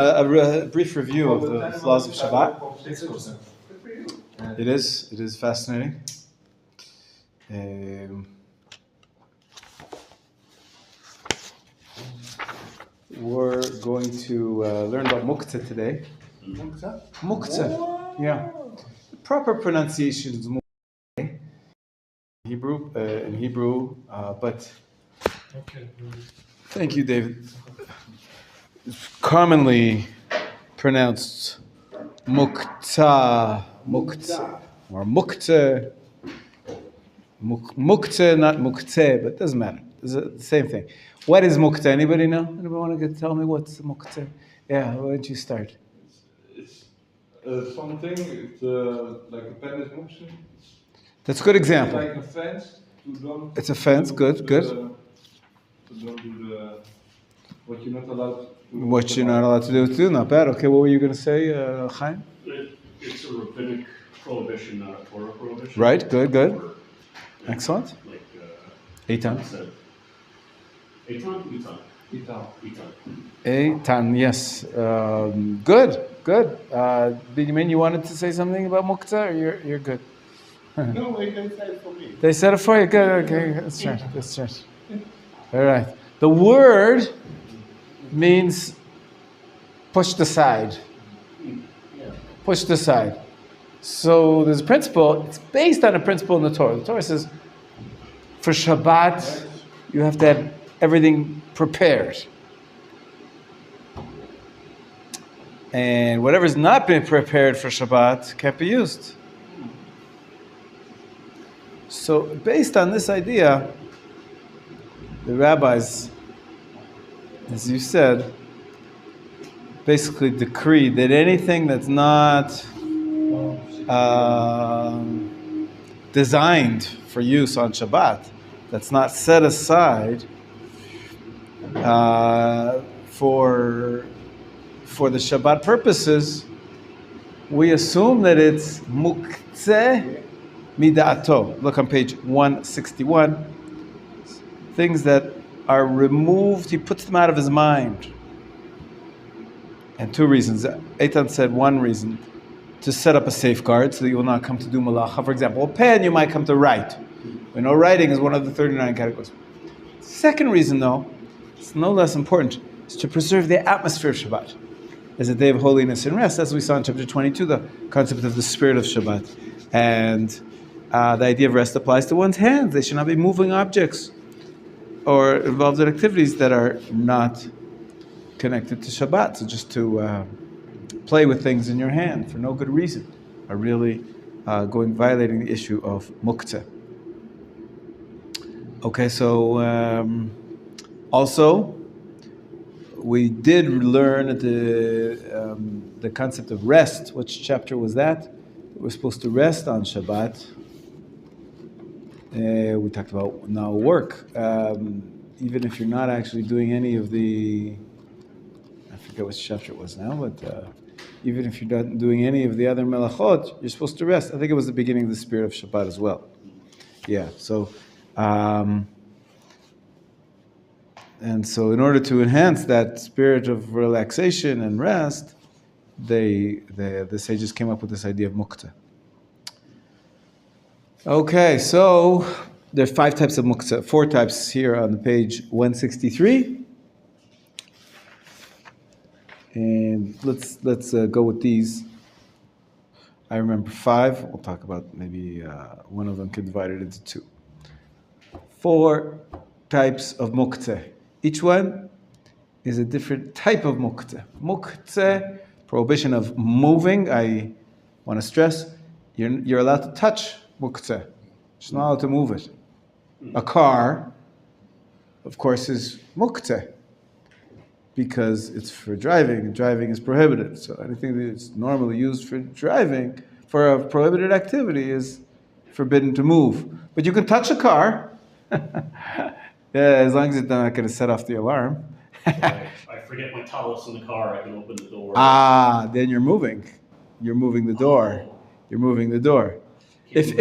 A brief review of the flaws of Shabbat. It is fascinating. We're going to learn about Muktzah today. Muktzah, yeah. The proper pronunciation is Muktzah in Hebrew, but thank you, David. It's commonly pronounced Muktzah, or Muktzah, Muktzah, not Muktzeh, but it doesn't matter. It's the same thing. What is Muktzah? Anybody know? Anybody want to tell me what's Muktzah? Yeah, why don't you start? It's something, it's like a pen is Muktzah. That's a good example. It's like a fence. It's a fence, good. To don't do what you're not allowed to do. What you're not allowed to do, not bad. Okay, what were you going to say, Chaim? It's a rabbinic prohibition, not a Torah prohibition. Right, good. Excellent. Like Eitan. Eitan, yes. Good. Benjamin, you wanted to say something about Muktzah, or you're good? No, they said it for me. They said it for you? Good, okay, that's right. All right. The word means pushed aside. Pushed aside. So there's a principle, it's based on a principle in the Torah. The Torah says, for Shabbat, you have to have everything prepared. And whatever's not been prepared for Shabbat can't be used. So based on this idea, the rabbis, as you said, basically decreed that anything that's not designed for use on Shabbat, that's not set aside for the Shabbat purposes, we assume that it's muktzeh mida'ato. Look on page 161. Things that are removed, he puts them out of his mind. And two reasons. Eitan said one reason, to set up a safeguard so that you will not come to do malacha. For example, a pen, you might come to write. We know writing is one of the 39 categories. Second reason, though, it's no less important, is to preserve the atmosphere of Shabbat. As a day of holiness and rest, as we saw in chapter 22, the concept of the spirit of Shabbat. And the idea of rest applies to one's hands. They should not be moving objects or involved in activities that are not connected to Shabbat. So just to play with things in your hand for no good reason are really violating the issue of muktzah. Okay, so also we did learn the concept of rest. Which chapter was that? We're supposed to rest on Shabbat. We talked about now work. Even if you're not actually doing any of the, I forget which chapter it was now, but even if you're not doing any of the other melachot, you're supposed to rest. I think it was the beginning of the spirit of Shabbat as well. Yeah, so, and so in order to enhance that spirit of relaxation and rest, the sages came up with this idea of muktzah. Okay, so there are 5 types of muktzah, 4 types here on page 163. And let's go with these. I remember 5. We'll talk about maybe one of them could divide it into 2. 4 types of muktzah. Each one is a different type of muktzah. Muktzah, prohibition of moving. I want to stress, you're allowed to touch muktzah. It's not allowed to move it. A car, of course, is muktzah because it's for driving, and driving is prohibited. So anything that's normally used for driving, for a prohibited activity, is forbidden to move. But you can touch a car, as long as it's not going to set off the alarm. If I forget my talis in the car, I can open the door. Then you're moving. You're moving the door. You're moving the door. If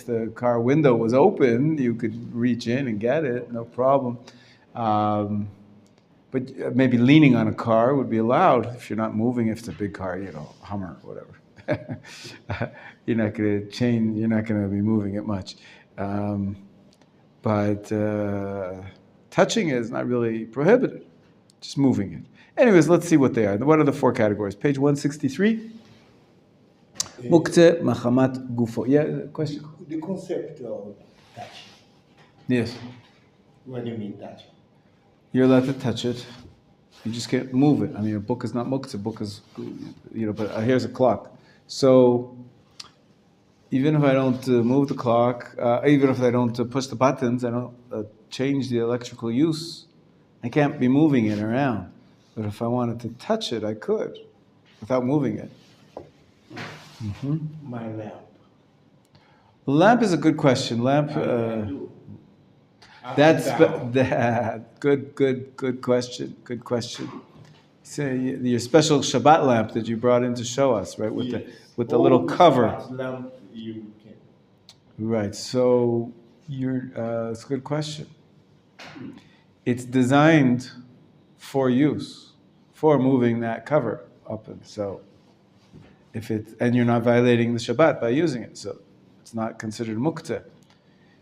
the car window was open, you could reach in and get it, no problem. But maybe leaning on a car would be allowed if you're not moving. If it's a big car, Hummer, whatever. You're not going to change. You're not going to be moving it much. But touching it is not really prohibited. Just moving it. Anyways, let's see what they are. What are the four categories? Page 163. Muktzeh machamat gufo. Yeah, question? The concept of touch. Yes. What do you mean touch? You're allowed to touch it. You just can't move it. I mean, a book is not muktzeh. A book is, but here's a clock. So even if I don't move the clock, even if I don't push the buttons, I don't change the electrical use, I can't be moving it around. But if I wanted to touch it, I could, without moving it. Mm-hmm. My lamp. Lamp is a good question. Lamp. That's good question. Good question. So your special Shabbat lamp that you brought in to show us, right? With the little cover. Lamp you can. Right. So it's a good question. It's designed for use, for moving that cover up, and so and you're not violating the Shabbat by using it, so it's not considered muktzeh.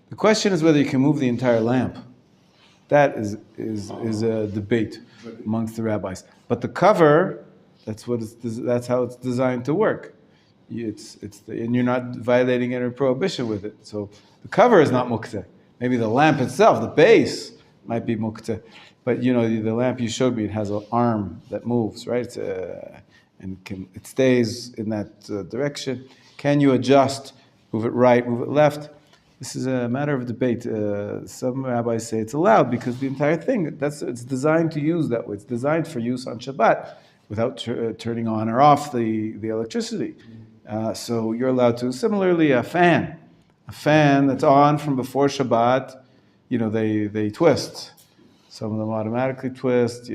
The question is whether you can move the entire lamp. That is a debate amongst the rabbis. But the cover, that's how it's designed to work. And you're not violating any prohibition with it. So the cover is not muktzeh. Maybe the lamp itself, the base, might be muktzeh. But the lamp you showed me, it has an arm that moves, right? It stays in that direction. Can you adjust, move it right, move it left? This is a matter of debate. Some rabbis say it's allowed because the entire thing, it's designed to use that way. It's designed for use on Shabbat without turning on or off the electricity. So you're allowed to. Similarly, a fan that's on from before Shabbat, they twist. Some of them automatically twist.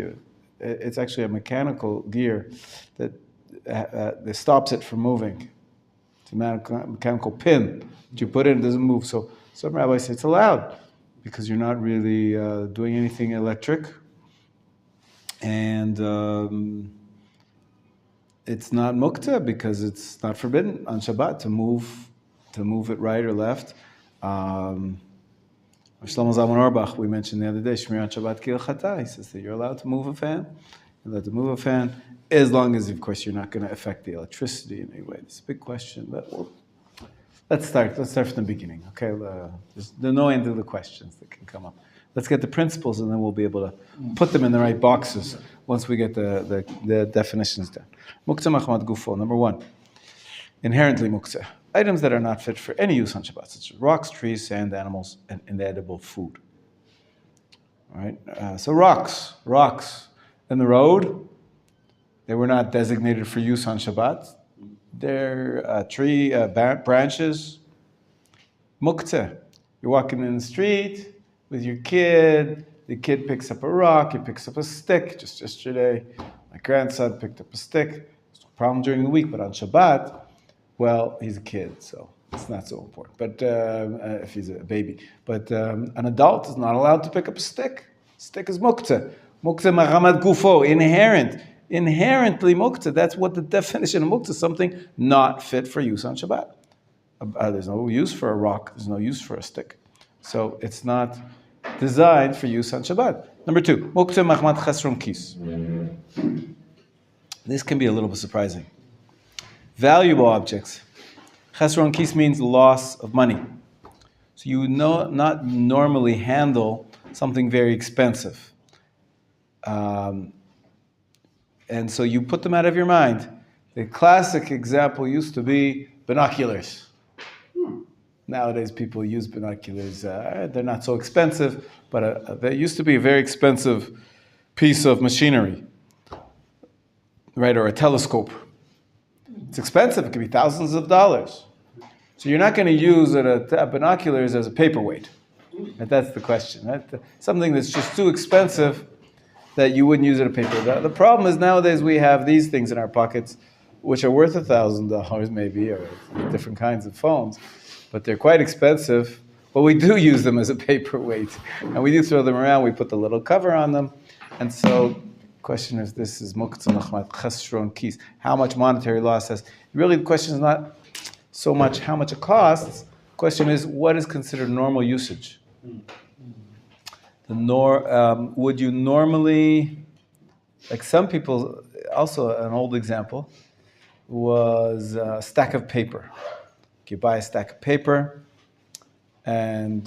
It's actually a mechanical gear that stops it from moving. It's a mechanical pin that you put in, it doesn't move. So some rabbis say it's allowed because you're not really doing anything electric. And it's not muktzeh because it's not forbidden on Shabbat to move it right or left. Shlomo Zalman Auerbach, we mentioned the other day, Shmir on Shabbat Kilchata. He says that you're allowed to move a fan. You're allowed to move a fan as long as, of course, you're not going to affect the electricity in any way. It's a big question, but let's start. Let's start from the beginning. Okay, there's no end to the questions that can come up. Let's get the principles, and then we'll be able to put them in the right boxes once we get the definitions done. Muktzeh machmat gufo. Number one, inherently muktzeh. Items that are not fit for any use on Shabbat, such as rocks, trees, sand, animals, and inedible food. All right. So rocks in the road, they were not designated for use on Shabbat. They're tree branches. Muktzeh. You're walking in the street with your kid. The kid picks up a rock. He picks up a stick. Just yesterday, my grandson picked up a stick. It's no problem during the week, but on Shabbat, well, he's a kid, so it's not so important. But if he's a baby, but an adult is not allowed to pick up a stick. Stick is muktzeh. Muktzeh machamat gufo, inherently muktzeh. That's what the definition of muktzeh, something not fit for use on Shabbat. There's no use for a rock. There's no use for a stick. So it's not designed for use on Shabbat. Number two, muktzeh machamat chesron kis. This can be a little bit surprising. Valuable objects. Chesron kis means loss of money. So you would not normally handle something very expensive. And so you put them out of your mind. The classic example used to be binoculars. Nowadays people use binoculars. They're not so expensive, but there used to be a very expensive piece of machinery, right, or a telescope. It's expensive. It could be thousands of dollars. So you're not going to use binoculars as a paperweight. That's the question. Right? Something that's just too expensive that you wouldn't use it as a paper. The problem is nowadays we have these things in our pockets which are worth $1,000 maybe, or different kinds of phones, but they're quite expensive. But we do use them as a paperweight. And we do throw them around. We put the little cover on them. And so, question is, this is muktzah machmat chesron kis. How much monetary loss has? Really, the question is not so much how much it costs. The question is, what is considered normal usage? Would you normally, like some people, also an old example, was a stack of paper. You buy a stack of paper, and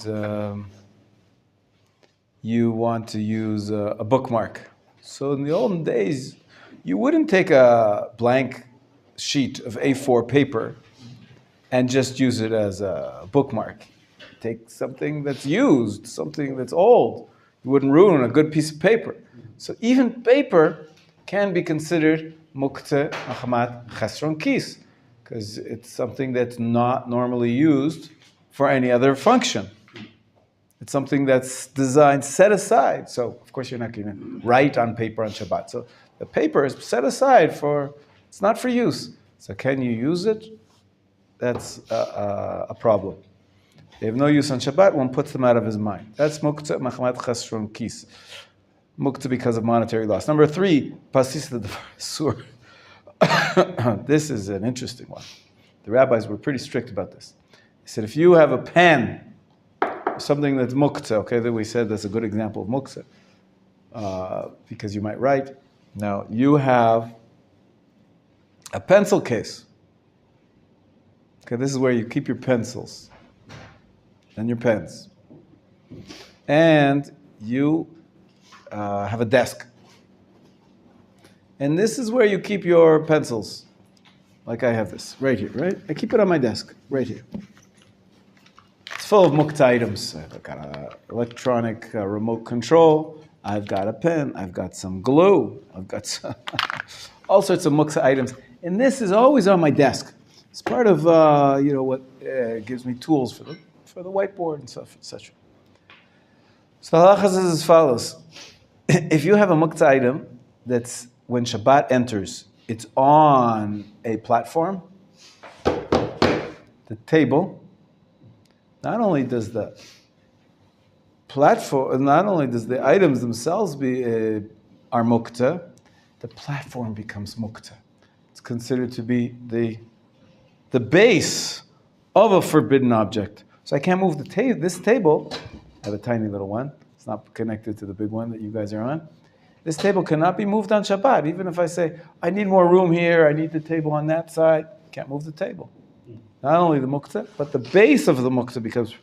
you want to use a bookmark. So in the olden days, you wouldn't take a blank sheet of A4 paper and just use it as a bookmark. Take something that's used, something that's old. You wouldn't ruin a good piece of paper. So even paper can be considered muktzeh machmat chesron kis, because it's something that's not normally used for any other function. It's something that's designed, set aside. So, of course, you're not going to write on paper on Shabbat. So the paper is set aside it's not for use. So can you use it? That's a problem. They have no use on Shabbat, one puts them out of his mind. That's muktzeh machmat chesron kis. Muktzeh because of monetary loss. Number 3, pasis l'davar asur. This is an interesting one. The rabbis were pretty strict about this. He said, if you have a pen, something that's muktzeh, okay, that we said that's a good example of muktzeh, because you might write. Now, you have a pencil case. Okay, this is where you keep your pencils and your pens. And you have a desk. And this is where you keep your pencils. Like I have this, right here, right? I keep it on my desk, right here. It's full of muktzah items. I've got an electronic remote control. I've got a pen. I've got some glue. I've got some all sorts of muktzah items. And this is always on my desk. It's part of what gives me tools for the whiteboard and stuff, etc. So the halacha is as follows. If you have a muktzah item that's, when Shabbat enters, it's on a platform, the table, not only does the items themselves are muktzah, the platform becomes muktzah. It's considered to be the base of a forbidden object. So I can't move this table. I have a tiny little one. It's not connected to the big one that you guys are on. This table cannot be moved on Shabbat. Even if I say, I need more room here, I need the table on that side, can't move the table. Not only the muktzah, but the base of the muktzah becomes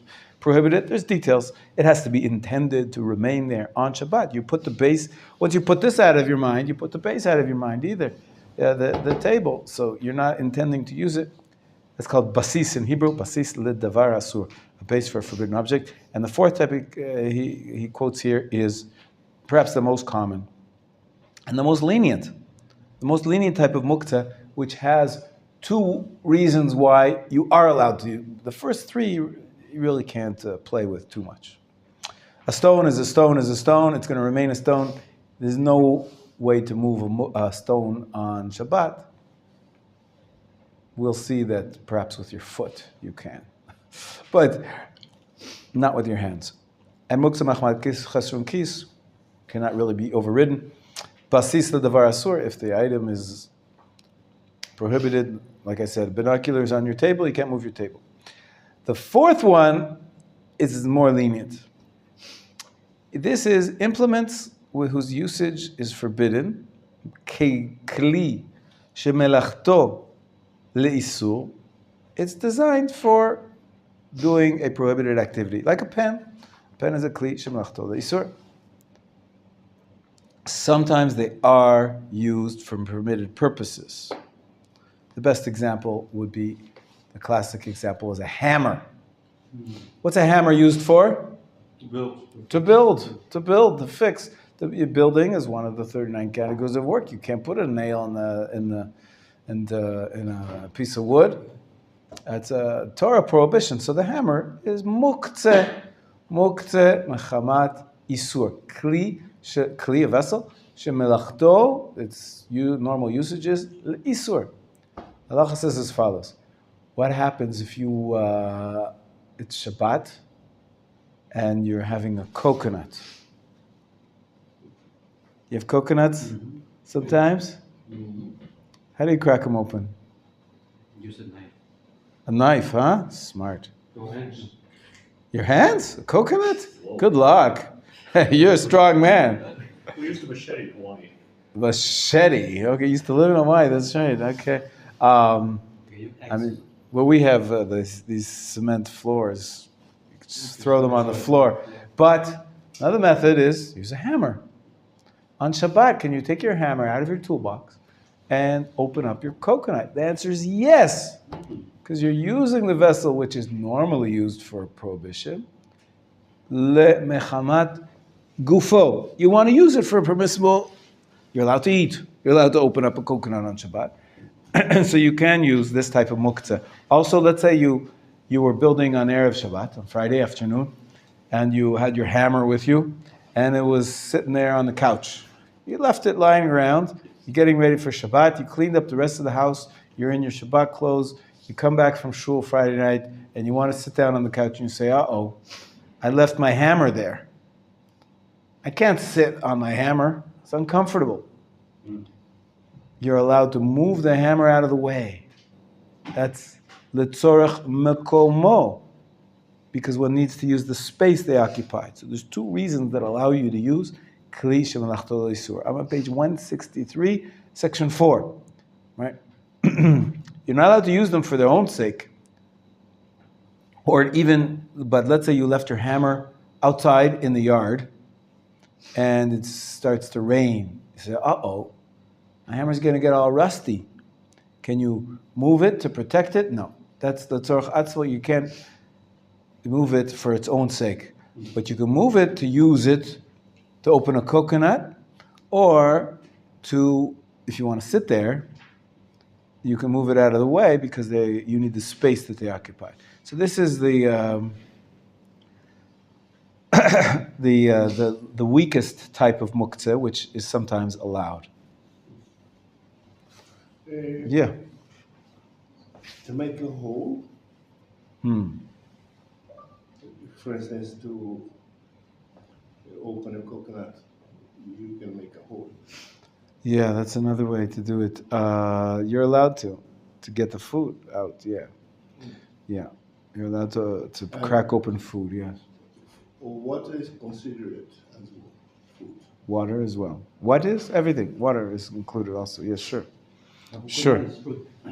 prohibited. There's details. It has to be intended to remain there on Shabbat. You put the base, once you put this out of your mind, you put the base out of your mind either. The table. So you're not intending to use it. It's called basis in Hebrew, basis l'davar asur, a base for a forbidden object. And the fourth type he quotes here is perhaps the most common and the most lenient type of muktzah, which has 2 reasons why you are allowed to. The first 3 you really can't play with too much. A stone is a stone is a stone. It's going to remain a stone. There's no way to move a stone on Shabbat. We'll see that perhaps with your foot you can, but not with your hands. And muktzah machmat chesron kis cannot really be overridden. Basis l'davar asur, if the item is prohibited, like I said, binoculars on your table, you can't move your table. The fourth one is more lenient. This is implements whose usage is forbidden. Kli shemelachto le'isur. It's designed for doing a prohibited activity, like a pen. A pen is a kli shemelachto le'isur. Sometimes they are used for permitted purposes. The best example would be, the classic example is a hammer. What's a hammer used for? To build, to fix. Building is one of the 39 categories of work. You can't put a nail in a piece of wood. That's a Torah prohibition. So the hammer is muktzeh mechamat isur. Kli, a vessel, shemelachto, its normal usage is isur. Allah says as follows. What happens if it's Shabbat and you're having a coconut? You have coconuts sometimes? How do you crack them open? Use a knife. A knife, huh? Smart. Go hands. Your hands? A coconut? Good luck. You're a strong man. We used a machete in Hawaii. Machete. Okay, you used to live in Hawaii. That's right. Okay. I mean, well, we have these cement floors. You can just throw them on the floor. But another method is use a hammer. On Shabbat, can you take your hammer out of your toolbox and open up your coconut? The answer is yes, because you're using the vessel which is normally used for prohibition. Le mechamat gufo. You want to use it for a permissible. You're allowed to eat. You're allowed to open up a coconut on Shabbat. So you can use this type of muktzah. Also, let's say you were building on Erev Shabbat, on Friday afternoon, and you had your hammer with you, and it was sitting there on the couch. You left it lying around. You're getting ready for Shabbat. You cleaned up the rest of the house. You're in your Shabbat clothes. You come back from shul Friday night, and you want to sit down on the couch, and you say, uh-oh, I left my hammer there. I can't sit on my hammer. It's uncomfortable. You're allowed to move the hammer out of the way. That's letzorach mekomo, because one needs to use the space they occupy. So there's two reasons that allow you to use kli shemelachto l'isur. I'm on page 163, section 4. Right? You're not allowed to use them for their own sake. Or even, but let's say you left your hammer outside in the yard, and it starts to rain. You say, uh-oh, my hammer's going to get all rusty. Can you move it to protect it? No. That's the tzorach atzva. You can't move it for its own sake. But you can move it to use it to open a coconut, or to, if you want to sit there, you can move it out of the way because you need the space that they occupy. So this is the weakest type of muktzeh, which is sometimes allowed. Yeah. To make a hole, for instance, to open a coconut, you can make a hole. Yeah, that's another way to do it. You're allowed to get the food out. Yeah, yeah. You're allowed to crack open food. Yes. Water is considered as food. Water as well. What is everything? Water is included also. Yes, sure. Sure.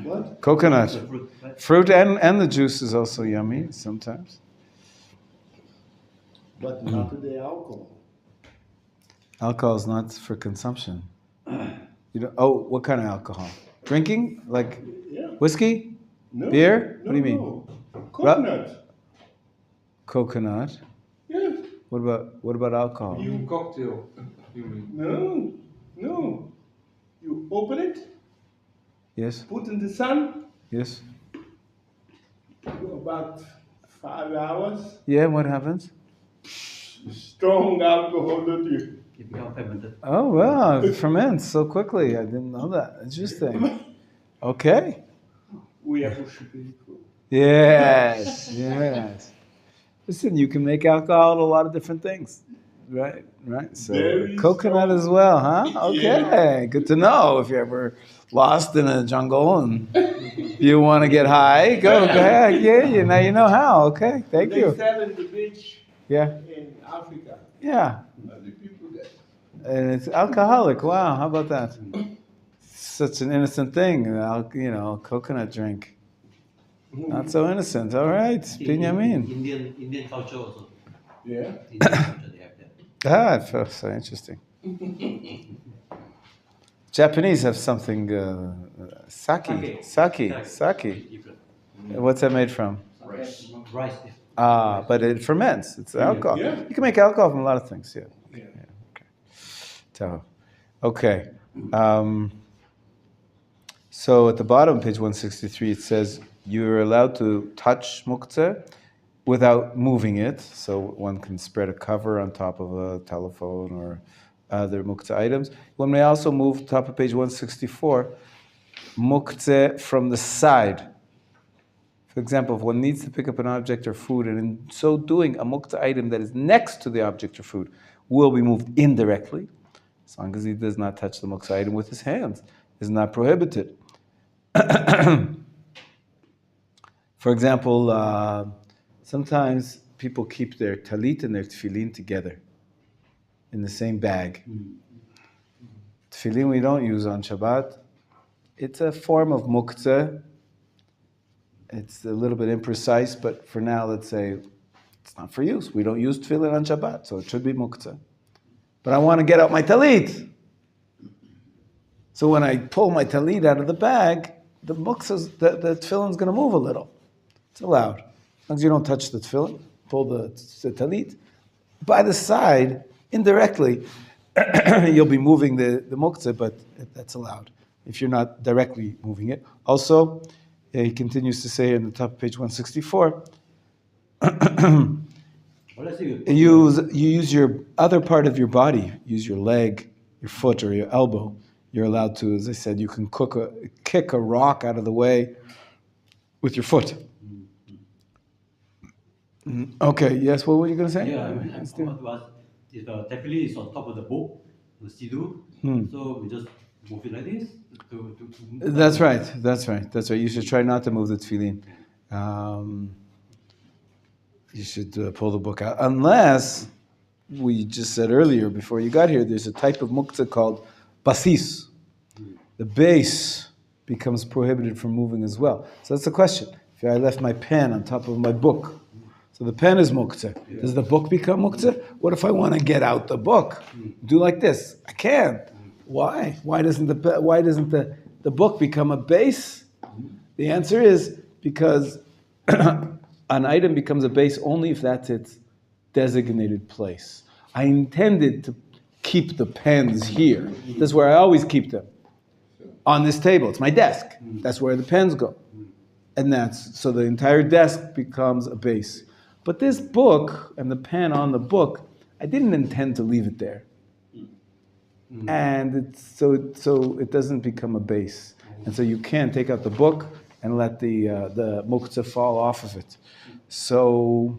What? Coconut, fruit, and the juice is also yummy sometimes. But not the alcohol. Alcohol is not for consumption. You don't. Oh, what kind of alcohol? Drinking, like whiskey, No, beer. No, What do you mean? No. Coconut. Coconut. Yes. What about alcohol? You cocktail, you mean? No. You open it, Yes. put in the sun, Yes. about 5 hours. Yeah. What happens? Strong alcohol, don't you? It becomes fermented. Oh wow, it ferments so quickly. I didn't know that. Interesting. Okay. We have to speak. Yes. Yes. Listen, you can make alcohol out of a lot of different things. Right. So Very coconut strong. as well, huh? Okay. Good to know. If you're ever lost in a jungle and you want to get high, go ahead. Yeah. Now you know how. Okay. Thank They you. sell in the beach Yeah. in Africa. Yeah. The people there. And it's alcoholic. Wow. How about that? Such an innocent thing. Coconut drink. Not so innocent. All right. Binyamin. Indian culture also. Yeah. Indian culture they have that. It feels so interesting. Japanese have something, sake. Different. What's that made from? Rice. Rice. But it ferments. It's alcohol. Yeah. You can make alcohol from a lot of things. Yeah. Yeah. Okay. So at the bottom, page 163, it says you're allowed to touch muktzeh without moving it. So one can spread a cover on top of a telephone or other muktzeh items. One may also move, top of page 164, muktzeh from the side. For example, if one needs to pick up an object or food, and in so doing, a muktzeh item that is next to the object or food will be moved indirectly. as long as he does not touch the muktzah item with his hands, is not prohibited. For example, sometimes people keep their talit and their tefillin together in the same bag. Tefillin we don't use on Shabbat. It's a form of muktzah. It's a little bit imprecise, but for now, let's say it's not for use. We don't use tefillin on Shabbat, so it should be muktzah. But I want to get out my talit. So when I pull my talit out of the bag, the tefillin's going to move a little. It's allowed. As long as you don't touch the tefillin, pull the talit. By the side, indirectly, you'll be moving the muktzah, but that's allowed if you're not directly moving it. Also, he continues to say in the top of page 164, you use your other part of your body, use your leg, your foot, or your elbow. You're allowed to, as I said, you can kick a rock out of the way with your foot. Okay, yes, what were you going to say? Yeah, if the tefillin is on top of the book, the siddur, so we just move it like this. That's right. You should try not to move the tefillin. You should pull the book out. Unless, we just said earlier, before you got here, there's a type of muktzah called basis. The base becomes prohibited from moving as well. So that's the question. If I left my pen on top of my book, so the pen is muktzah. Does the book become muktzah? What if I want to get out the book? Do like this. I can't. Why? Why doesn't the book become a base? The answer is because an item becomes a base only if that's its designated place. I intended to keep the pens here. That's where I always keep them. On this table. It's my desk. That's where the pens go. And so the entire desk becomes a base. But this book and the pen on the book, I didn't intend to leave it there. And so it doesn't become a base. And so you can't take out the book and let the muktzah fall off of it. So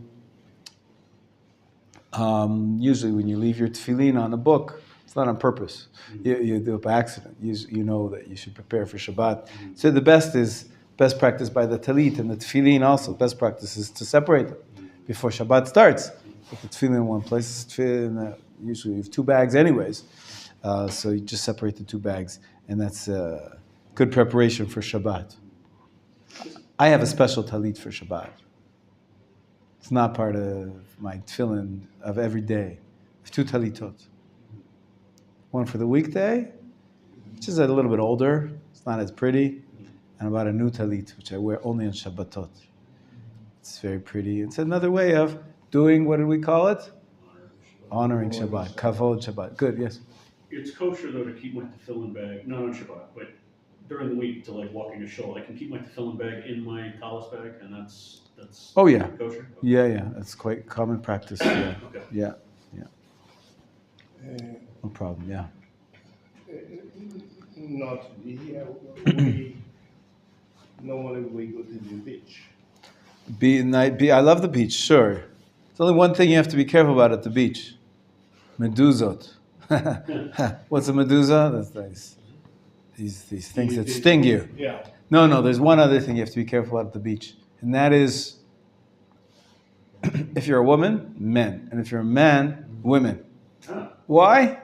usually when you leave your tefillin on the book, it's not on purpose. You do it by accident. You know that you should prepare for Shabbat. So the best practice by the talit and the tefillin also. Best practice is to separate them before Shabbat starts. Put the tefillin in one place. Usually you have two bags anyways. So you just separate the two bags, and that's good preparation for Shabbat. I have a special talit for Shabbat. It's not part of my tefillin of every day. I have two talitot. One for the weekday, which is a little bit older. It's not as pretty. And about a new talit, which I wear only on Shabbatot. It's very pretty. It's another way of doing, what did we call it? Honoring Shabbat. Kavod Shabbat. Good, yes. It's kosher though to keep my tefillin bag, not on Shabbat, but during the week to like walking a show, I can keep my tefillin bag in my talis bag, and that's oh yeah, kosher. Okay. Yeah, that's quite common practice. Yeah, Okay. yeah. No problem. Yeah. Not here. Normally we go to the beach. I love the beach. Sure. There's only one thing you have to be careful about at the beach: medusot. What's a medusa? That's nice. These things that sting you. Yeah. No, there's one other thing you have to be careful about at the beach. And that is, if you're a woman, men. And if you're a man, women. Why?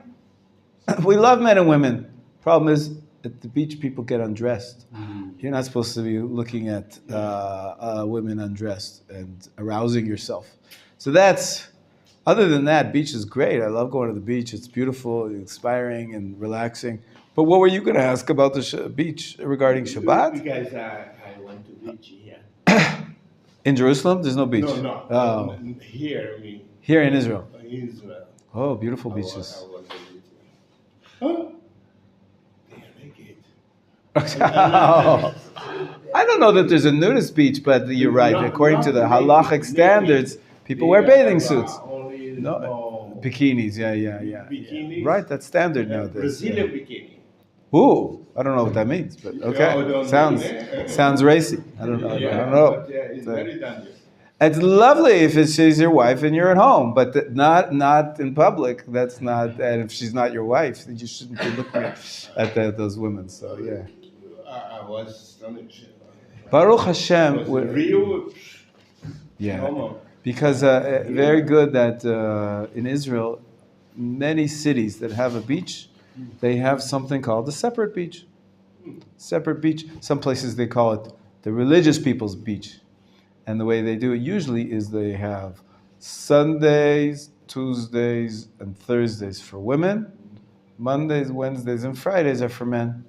We love men and women. Problem is, at the beach, people get undressed. You're not supposed to be looking at women undressed and arousing yourself. So other than that, beach is great. I love going to the beach. It's beautiful, inspiring, and relaxing. But what were you going to ask about the beach regarding Shabbat? Because I went to beach here. In Jerusalem, there's no beach. No. Oh. Here, I mean. Here in Israel. In Israel. Oh, beautiful beaches. I was huh? I don't know that there's a nudist beach, but you're right. According to the halachic standards, people wear bathing suits. No, bikinis. Yeah. Bikinis. Right, that's standard nowadays. Brazilian bikini. Ooh, I don't know what that means, but okay. Sounds racy. I don't know. But, it's very dangerous. It's lovely if she's your wife and you're at home, but not in public. That's not. And if she's not your wife, you shouldn't be looking at those women. So yeah. I was astonished. Baruch It Hashem. was real. Yeah. Normal. Because very good that in Israel, many cities that have a beach, they have something called a separate beach. Separate beach. Some places they call it the religious people's beach. And the way they do it usually is they have Sundays, Tuesdays, and Thursdays for women. Mondays, Wednesdays, and Fridays are for men.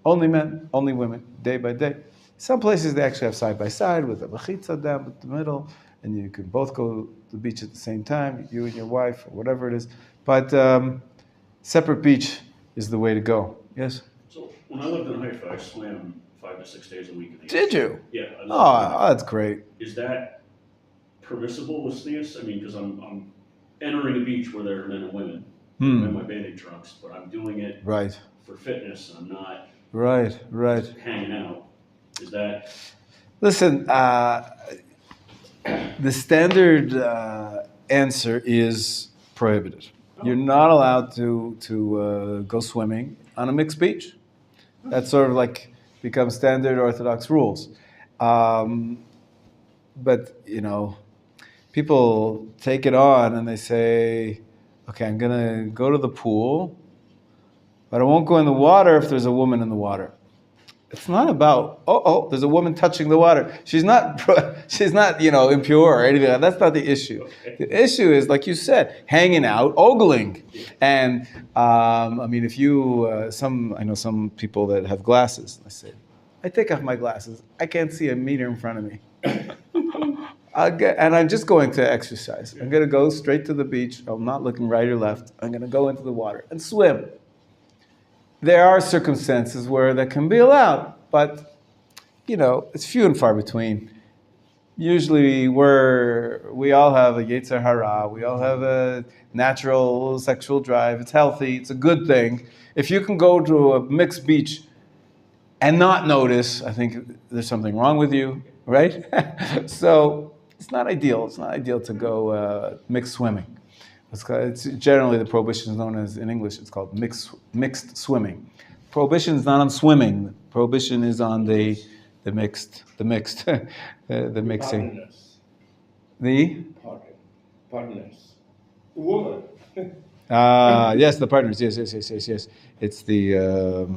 Only men, only women, day by day. Some places they actually have side by side with a mechitza down the middle, and you can both go to the beach at the same time, you and your wife, or whatever it is. But separate beach is the way to go. Yes? So when I lived in Haifa, I swam 5 to 6 days a week. Did you? Yeah. I Oh, that's great. Is that permissible with SNEAS? I mean, because I'm entering a beach where there are men and women. I'm in my bathing trunks, but I'm doing it Right. for fitness. I'm not Right. hanging out. Is that Listen, the standard answer is prohibited. You're not allowed to go swimming on a mixed beach. That's sort of like become standard Orthodox rules. But people take it on and they say, okay, I'm gonna go to the pool, but I won't go in the water if there's a woman in the water. It's not about there's a woman touching the water. She's not impure or anything. That's not the issue. The issue is, like you said, hanging out, ogling, and I mean, if you I know some people that have glasses. I say, I take off my glasses. I can't see a meter in front of me, and I'm just going to exercise. I'm going to go straight to the beach. I'm not looking right or left. I'm going to go into the water and swim. There are circumstances where that can be allowed, but it's few and far between. Usually, we all have a yetzer hara, we all have a natural sexual drive. It's healthy. It's a good thing. If you can go to a mixed beach and not notice, I think there's something wrong with you, right? So it's not ideal. It's not ideal to go mixed swimming. It's generally, the prohibition is known as, in English, it's called mixed swimming. Prohibition is not on swimming. Prohibition is on the mixed, the mixing. Partners. The? Partners. Woman. Yes, the partners. Yes. It's the...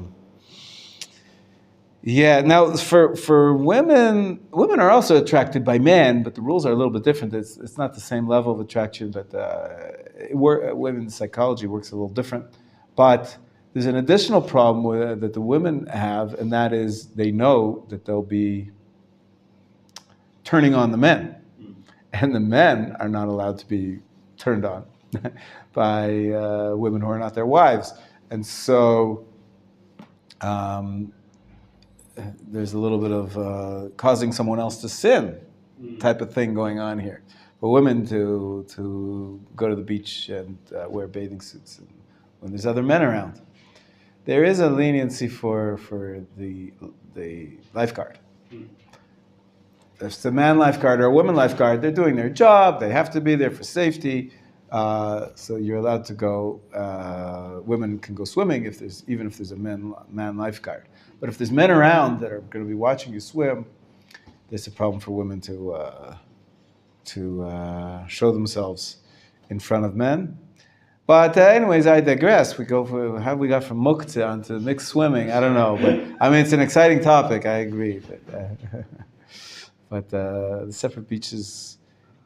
Yeah, now for women are also attracted by men, but the rules are a little bit different. It's not the same level of attraction, but women's psychology works a little different. But there's an additional problem that the women have, and that is they know that they'll be turning on the men, and the men are not allowed to be turned on by women who are not their wives, and so. There's a little bit of causing someone else to sin type of thing going on here. For women to go to the beach and wear bathing suits when there's other men around. There is a leniency for the lifeguard. If it's a man lifeguard or a woman lifeguard, they're doing their job. They have to be there for safety. So you're allowed to go. Women can go swimming even if there's a man lifeguard. But if there's men around that are going to be watching you swim, there's a problem for women to show themselves in front of men. But anyways, I digress. We got from muktzeh onto mixed swimming. I don't know, but I mean it's an exciting topic. I agree, but the separate beaches.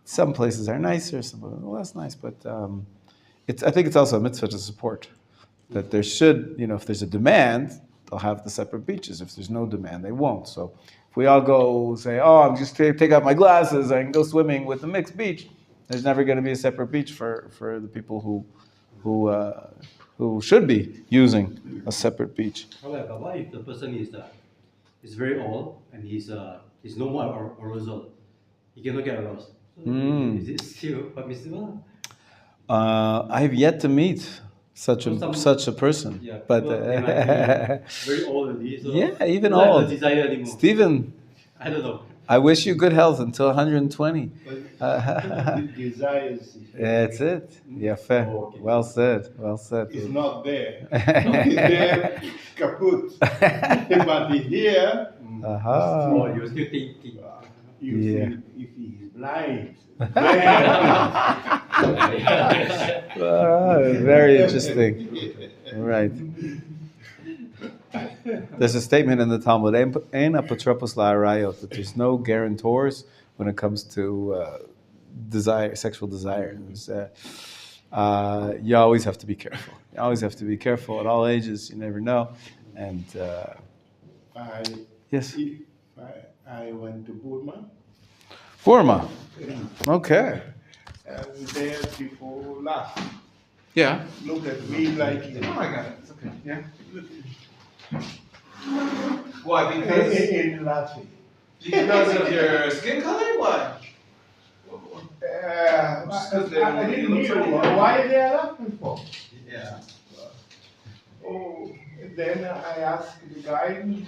Some places are nicer, some are less nice, but I think it's also a mitzvah to support that there should, if there's a demand, they'll have the separate beaches. If there's no demand, they won't. So if we all go say, I'm just take out my glasses, I can go swimming with the mixed beach, there's never going to be a separate beach for the people who should be using a separate beach. However, what if the person is very old and he's no more arousal? He cannot get aroused. Is it still permissible? I have yet to meet such a person, Yeah, but they might be very old already. So yeah, even don't have old. the desire anymore. Stephen, I don't know. I wish you good health until 120. But desires. That's it. Yafe. Okay. Well said. Well said. It's not there. It's there, kaput. But here, Aha. Oh, you're still thinking. Yeah. if he's blind, Very interesting. Right. There's a statement in the Talmud, "Ein apotropos la'arayot," that there's no guarantors when it comes to desire, sexual desire. You always have to be careful. You always have to be careful at all ages. You never know. And yes, I went to Burma, Burma. Okay. and there people laugh. Yeah. Look at me like I got it. It's okay. Yeah. Why? in laughing. Because of your skin color? Why? I didn't hear why they are laughing for. Yeah. Oh, then I asked the guy, and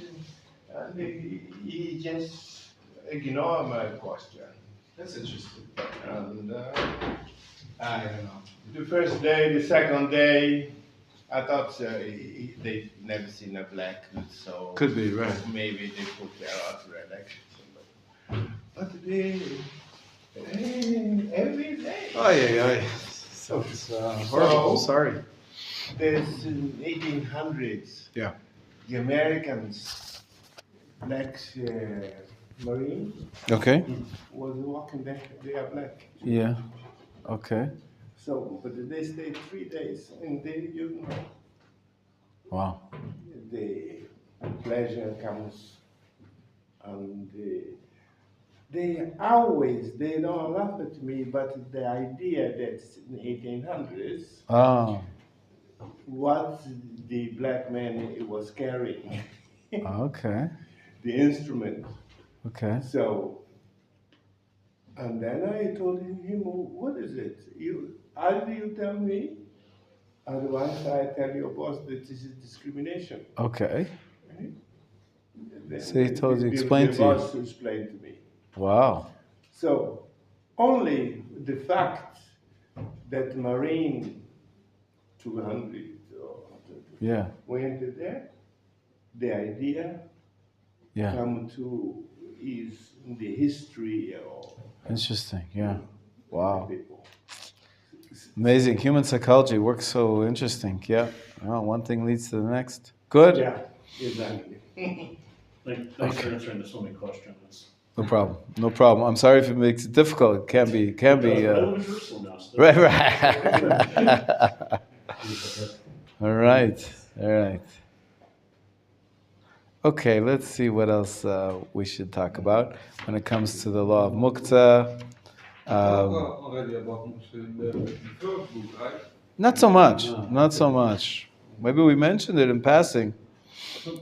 he just ignored my question. That's interesting. And I don't know. the first day, the second day, I thought they've never seen a black, so Could be, right. maybe they put their art relaxation. But they every day. Oh, yeah. So it's horrible. So- Sorry. There's in 1800s. Yeah. The Americans, black Marine, Okay. was walking there. They are black. Yeah. Okay. So, but they stayed 3 days, and they, Wow. the pleasure comes, and they don't laugh at me, but the idea that in 1800s, Oh. what the black man was carrying, Okay. the instrument. Okay. So, and then I told him, what is it? Either you tell me, otherwise I tell your boss that this is discrimination. Okay. Then So he told you, explained the to you. boss explained to me. Wow. So, only the fact that Marine 200 Yeah. went there, the idea Yeah. come to is in the history of Interesting. Yeah. Wow. people. Amazing. Human psychology works so interesting. Yeah. Well, one thing leads to the next. Good. Yeah, exactly. Thanks for answering the swimming question. No problem. No problem. I'm sorry if it makes it difficult. It can be. Jerusalem now. Still. Right. Right. All right. All right. Okay. Let's see what else we should talk about when it comes to the law of muktzah. Already about the first book, right? Not so much. Not so much. Maybe we mentioned it in passing.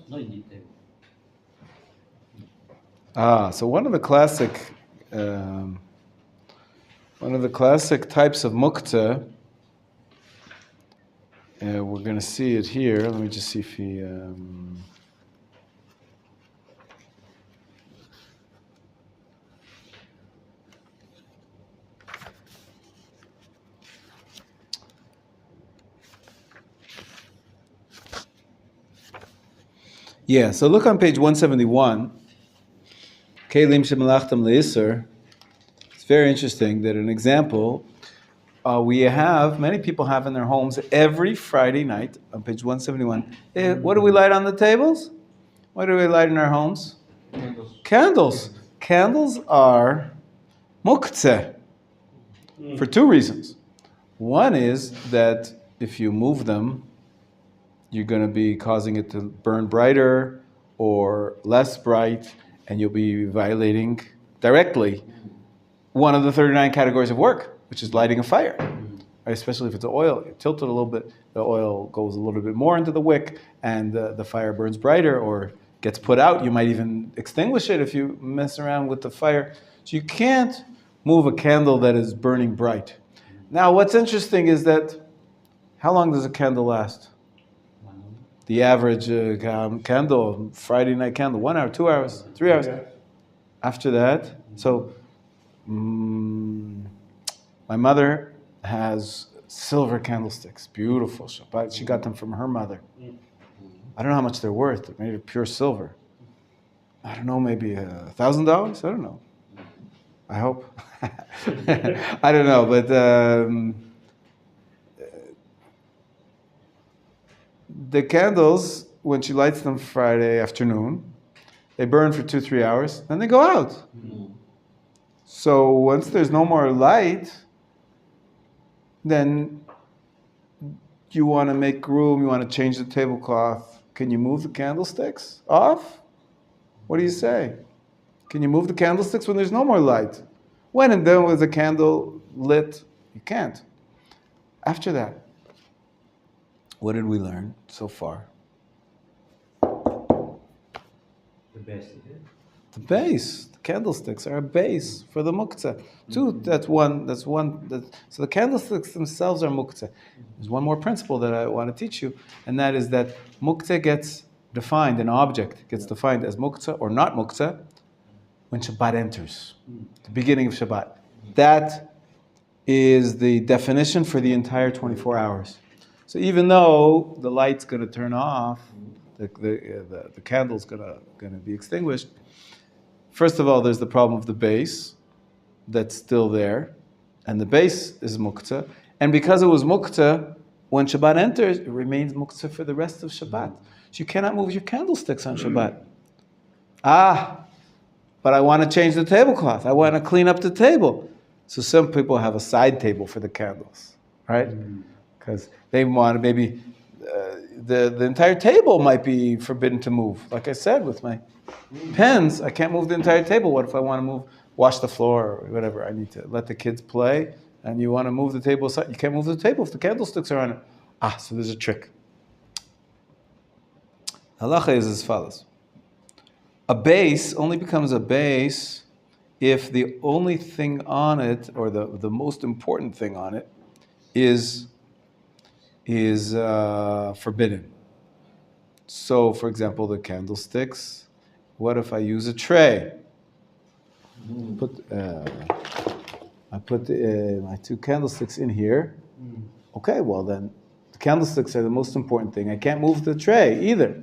No in detail. So one of the classic types of muktzah. We're going to see it here. Let me just see if he. Yeah, so look on page 171. Kelim shemalachtam leisur. It's very interesting that an example many people have in their homes every Friday night on page 171. What do we light on the tables? What do we light in our homes? Candles. Candles are muktzeh for two reasons. One is that if you move them, you're going to be causing it to burn brighter or less bright, and you'll be violating directly one of the 39 categories of work, which is lighting a fire. Right? Especially if it's oil, you tilt it a little bit, the oil goes a little bit more into the wick, and the fire burns brighter or gets put out. You might even extinguish it if you mess around with the fire. So you can't move a candle that is burning bright. Now, what's interesting is that, how long does a candle last? The average candle, Friday night candle, 1 hour, 2 hours, 3 hours. Yeah. After that, so my mother has silver candlesticks, beautiful Shabbat. She got them from her mother. I don't know how much they're worth. They're made of pure silver. I don't know, maybe $1,000? I don't know. I hope. I don't know, but the candles, when she lights them Friday afternoon, they burn for 2-3 hours, and they go out. So once there's no more light, then you want to make room, you want to change the tablecloth. Can you move the candlesticks off? What do you say? Can you move the candlesticks when there's no more light? When and then with the candle lit, you can't. After that, what did we learn so far? The best, is it? The base. The candlesticks are a base for the muktzah. So the candlesticks themselves are muktzah. There's one more principle that I want to teach you, and that is that muktzah gets defined, an object gets defined as muktzah or not muktzah when Shabbat enters, the beginning of Shabbat. That is the definition for the entire 24 hours. So even though the light's going to turn off, the candle's going to be extinguished, first of all, there's the problem of the base that's still there, and the base is muktzah. And because it was muktzah, when Shabbat enters, it remains muktzah for the rest of Shabbat. So you cannot move your candlesticks on Shabbat. But I want to change the tablecloth. I want to clean up the table. So some people have a side table for the candles, right? Because they want to maybe the entire table might be forbidden to move. Like I said, with my pens, I can't move the entire table. What if I want to wash the floor or whatever? I need to let the kids play, and you want to move the table aside. You can't move the table if the candlesticks are on it. So there's a trick. Halacha is as follows. A base only becomes a base if the only thing on it, or the most important thing on it, is forbidden. So, for example, the candlesticks. What if I use a tray? I put my 2 candlesticks in here. Okay, well then, the candlesticks are the most important thing. I can't move the tray either.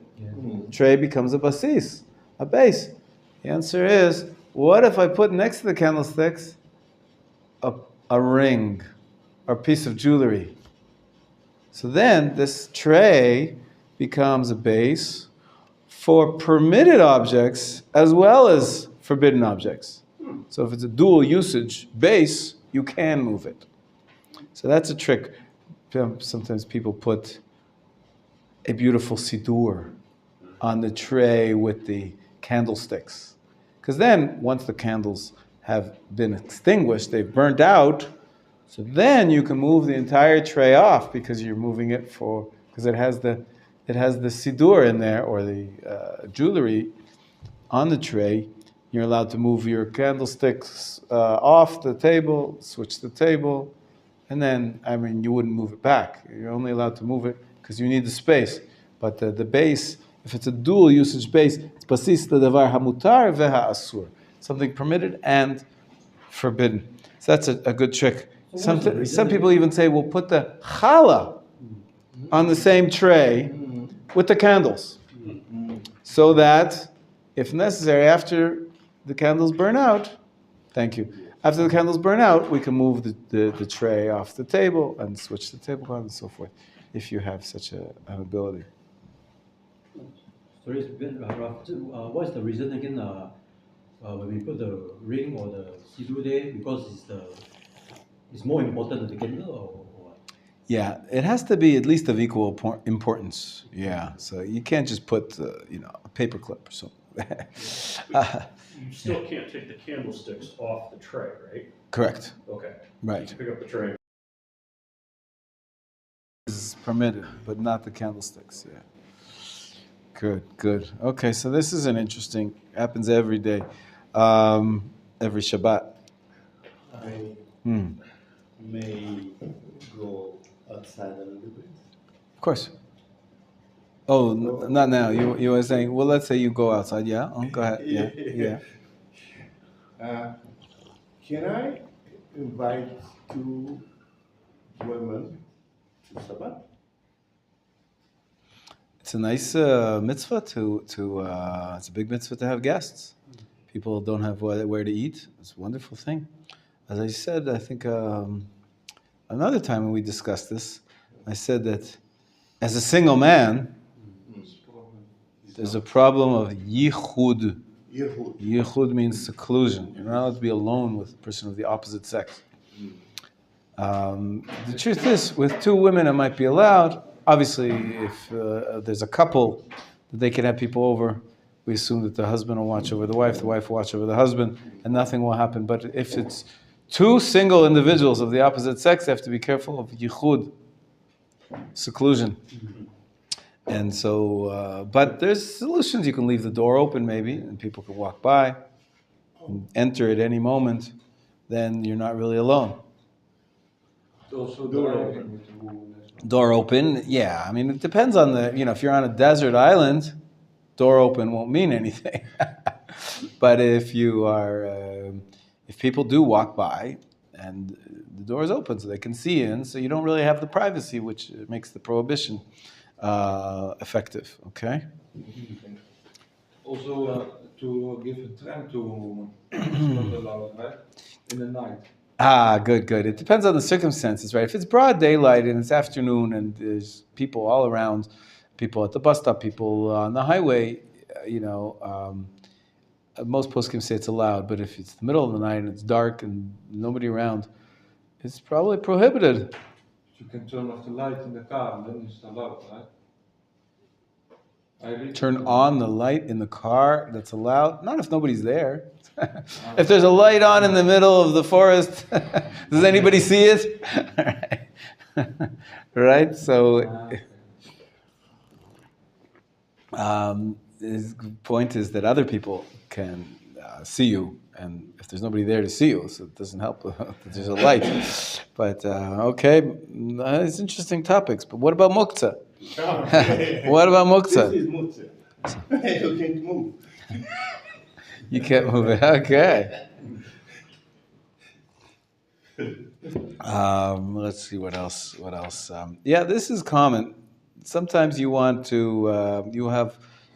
Tray becomes a basis, a base. The answer is, what if I put next to the candlesticks a ring or a piece of jewelry? So then this tray becomes a base for permitted objects as well as forbidden objects. So if it's a dual usage base, you can move it. So that's a trick. Sometimes people put a beautiful siddur on the tray with the candlesticks. Because then, once the candles have been extinguished, they've burnt out, so then you can move the entire tray off because you're moving it because it has the siddur in there, or the jewelry on the tray. You're allowed to move your candlesticks off the table, switch the table, and then, you wouldn't move it back. You're only allowed to move it because you need the space. But the base, if it's a dual usage base, it's basis ledavar hamutar ve'ha'asur, something permitted and forbidden. So that's a good trick. Some people even say, we'll put the challah on the same tray with the candles, so that, if necessary, after the candles burn out, after the candles burn out, we can move the tray off the table and switch the tablecloth and so forth, if you have such an ability. Sorry, what is the reason again? When we put the ring or the siddur there, because it's more important than the candle, or what? Yeah, it has to be at least of equal importance. Yeah, so you can't just put a paper clip or something. You still can't take the candlesticks off the tray, right? Correct. Okay. Right. So you pick up the tray. Is permitted, but not the candlesticks. Yeah. Good. Okay, so this is happens every day, every Shabbat. I may go outside a little bit. Of course. Oh, not now. You were saying, well, let's say you go outside. Yeah? Go ahead. Yeah. Can I invite two women to Shabbat? It's a nice mitzvah it's a big mitzvah to have guests. People don't have where to eat. It's a wonderful thing. As I said, I think another time when we discussed this, I said that as a single man, there's a problem of yichud. Yichud means seclusion. You're not allowed to be alone with a person of the opposite sex. The truth is, with two women, it might be allowed. Obviously, if there's a couple, they can have people over. We assume that the husband will watch over the wife will watch over the husband, and nothing will happen. But if it's two single individuals of the opposite sex, they have to be careful of yichud, seclusion. And so, but there's solutions. You can leave the door open maybe, and people can walk by, and enter at any moment. Then you're not really alone. Also door open with the woman. Door open, yeah. I mean, it depends on if you're on a desert island, door open won't mean anything. But if if people do walk by and the door is open so they can see in, so you don't really have the privacy, which makes the prohibition effective, okay? Also, to give a tram to a woman, it's not allowed, right? In the night. Good. It depends on the circumstances, right? If it's broad daylight and it's afternoon and there's people all around, people at the bus stop, people on the highway, most poskim say it's allowed, but if it's the middle of the night and it's dark and nobody around, it's probably prohibited. You can turn off the light in the car and then it's allowed, right? Turn on the light in the car, that's allowed? Not if nobody's there. If there's a light on in the middle of the forest, does anybody see it? Right? So, his point is that other people can see you, and if there's nobody there to see you, so it doesn't help that there's a light. But, okay, it's interesting topics. But what about muktzah? What about muktzah? This is muktzah. You can't move. You can't move it. Okay. Let's see what else. This is common. Sometimes you want to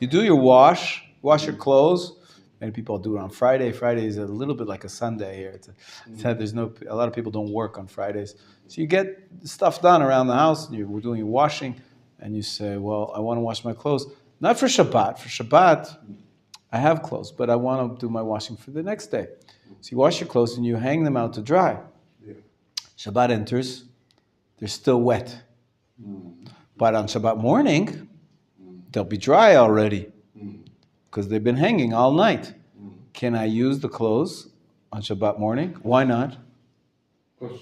you do your wash your clothes. Many people do it on Friday. Friday is a little bit like a Sunday here. A lot of people don't work on Fridays, so you get stuff done around the house. And you're doing your washing, and you say, "Well, I want to wash my clothes, not for Shabbat. For Shabbat, I have clothes, but I want to do my washing for the next day." So you wash your clothes and you hang them out to dry. Yeah. Shabbat enters, they're still wet. But on Shabbat morning, they'll be dry already because they've been hanging all night. Can I use the clothes on Shabbat morning? Why not? Because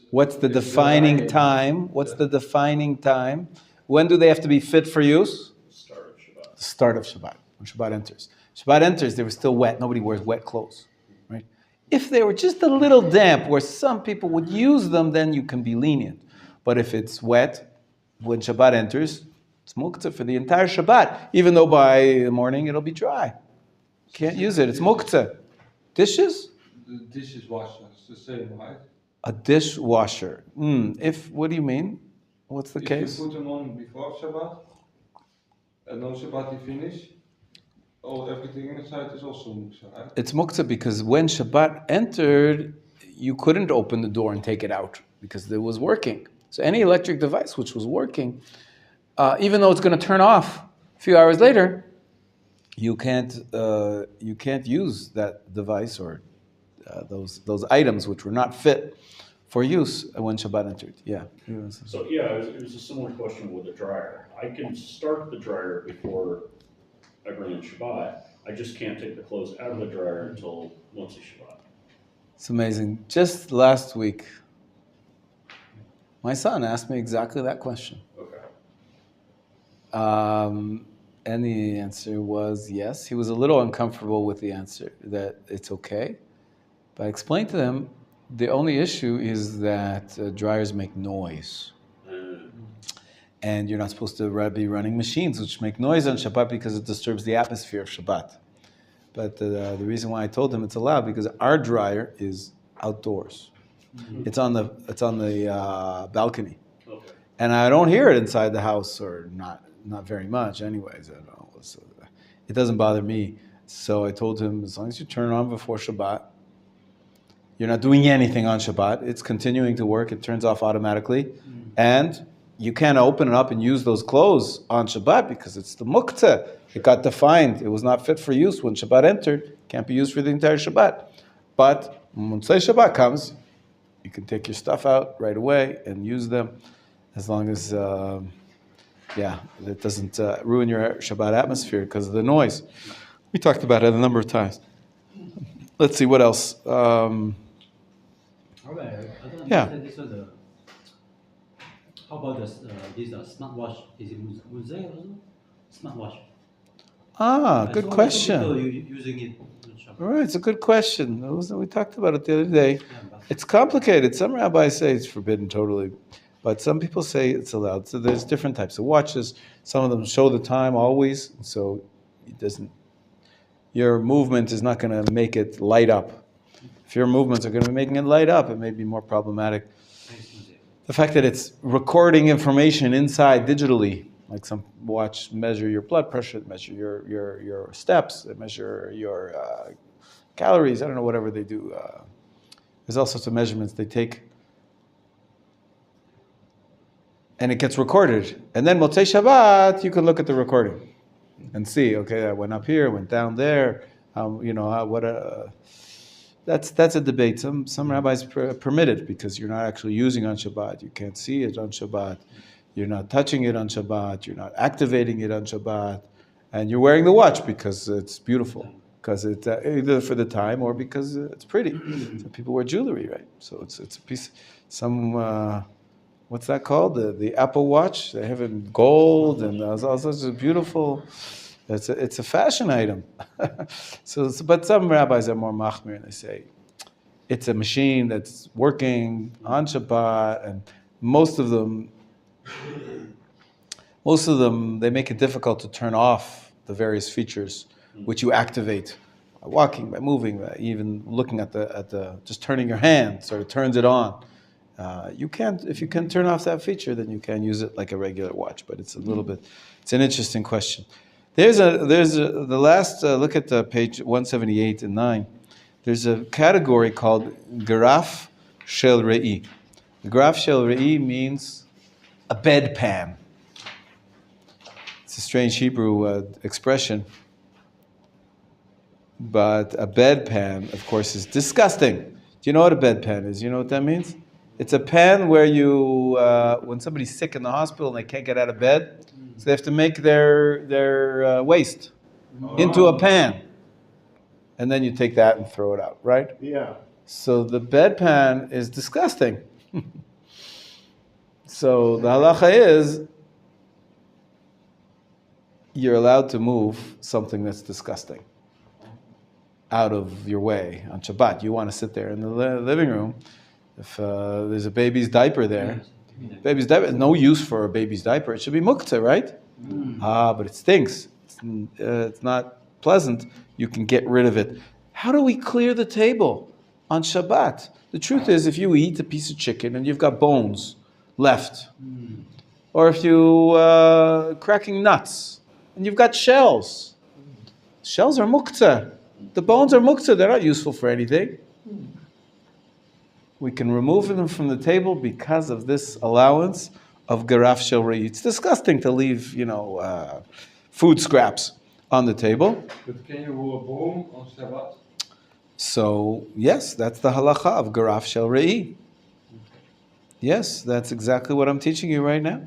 What's the defining time? When do they have to be fit for use? The start of Shabbat. When Shabbat enters. Shabbat enters, they were still wet. Nobody wears wet clothes, right? If they were just a little damp, where some people would use them, then you can be lenient. But if it's wet, when Shabbat enters, it's muktzah for the entire Shabbat, even though by the morning it'll be dry. Can't use it. It's muktzah. Dishes? the dishwasher is the same, right? A dishwasher. What do you mean? What's the case? If you put them on before Shabbat, and on Shabbat you finish, everything inside is also muktzah, right? It's muktzah because when Shabbat entered, you couldn't open the door and take it out because it was working. So any electric device which was working, even though it's going to turn off a few hours later, you can't use that device or those items which were not fit for use when Shabbat entered. Yeah. So it was a similar question with the dryer. I can start the dryer before I bring in Shabbat. I just can't take the clothes out of the dryer until once Shabbat. It's amazing. Just last week, my son asked me exactly that question. Okay. And the answer was yes. He was a little uncomfortable with the answer, that it's okay. But I explained to him, the only issue is that dryers make noise. And you're not supposed to be running machines which make noise on Shabbat because it disturbs the atmosphere of Shabbat. But the reason why I told him it's allowed because our dryer is outdoors. It's on the balcony, Okay. and I don't hear it inside the house, or not very much, anyways. I don't know. So it doesn't bother me. So I told him, as long as you turn it on before Shabbat, you're not doing anything on Shabbat. It's continuing to work. It turns off automatically, and you can't open it up and use those clothes on Shabbat because it's the muktzeh. It got defined. It was not fit for use when Shabbat entered. Can't be used for the entire Shabbat. But when Shabbat comes, you can take your stuff out right away and use them, as long as, it doesn't ruin your Shabbat atmosphere because of the noise. We talked about it a number of times. Let's see what else. Alright, I don't Yeah. understand this one. How about this smartwatch? Is it Muzay also? Smartwatch. Good People question. using it on Shabbat. All right, it's a good question. We talked about it the other day. Yeah, but It's complicated. Some rabbis say it's forbidden totally, but some people say it's allowed. So there's different types of watches. Some of them show the time always, so it doesn't. Your movement is not going to make it light up. If your movements are going to be making it light up, it may be more problematic. thanks, Muzay. The fact that it's recording information inside digitally, like some watch measure your blood pressure, measure your steps, measure your calories. I don't know, whatever they do. There's all sorts of measurements they take. And it gets recorded. And then Motzei Shabbat, you can look at the recording and see, okay, I went up here, went down there. That's a debate. Some rabbis permit it because you're not actually using on Shabbat. You can't see it on Shabbat. You're not touching it on Shabbat. You're not activating it on Shabbat. And you're wearing the watch because it's beautiful. Because it's either for the time or because it's pretty. So people wear jewelry, right? So it's a piece. What's that called? The Apple Watch. They have it in gold and all sorts of beautiful. It's a fashion item. But some rabbis are more machmir and they say it's a machine that's working on Shabbat, and most of them they make it difficult to turn off the various features which you activate by walking, by moving, by even looking at the just turning your hand sort of turns it on. You can't, if you can turn off that feature, then you can use it like a regular watch. But it's it's an interesting question. There's the last look at page 178 and 9. There's a category called Graf Shel Re'i. Graf Shel Re'i means a bedpan. It's a strange Hebrew expression, but a bedpan, of course, is disgusting. Do you know what a bedpan is? You know what that means? It's a pan where you, when somebody's sick in the hospital and they can't get out of bed, so they have to make their waste into a pan. And then you take that and throw it out, right? Yeah. So the bedpan is disgusting. So the halacha is, you're allowed to move something that's disgusting out of your way on Shabbat. You want to sit there in the living room. If there's a baby's diaper there, baby's diaper, no use for a baby's diaper. It should be muktzah, right? But it stinks. It's not pleasant. You can get rid of it. How do we clear the table on Shabbat? The truth is, if you eat a piece of chicken and you've got bones left, or if you cracking nuts and you've got shells are muktzah. The bones are muktzah. They're not useful for anything. We can remove them from the table because of this allowance of garaf shel re'i. It's disgusting to leave, food scraps on the table. But can you roll a boom on Shabbat? So, yes, that's the halacha of garaf shel re'i. Yes, that's exactly what I'm teaching you right now.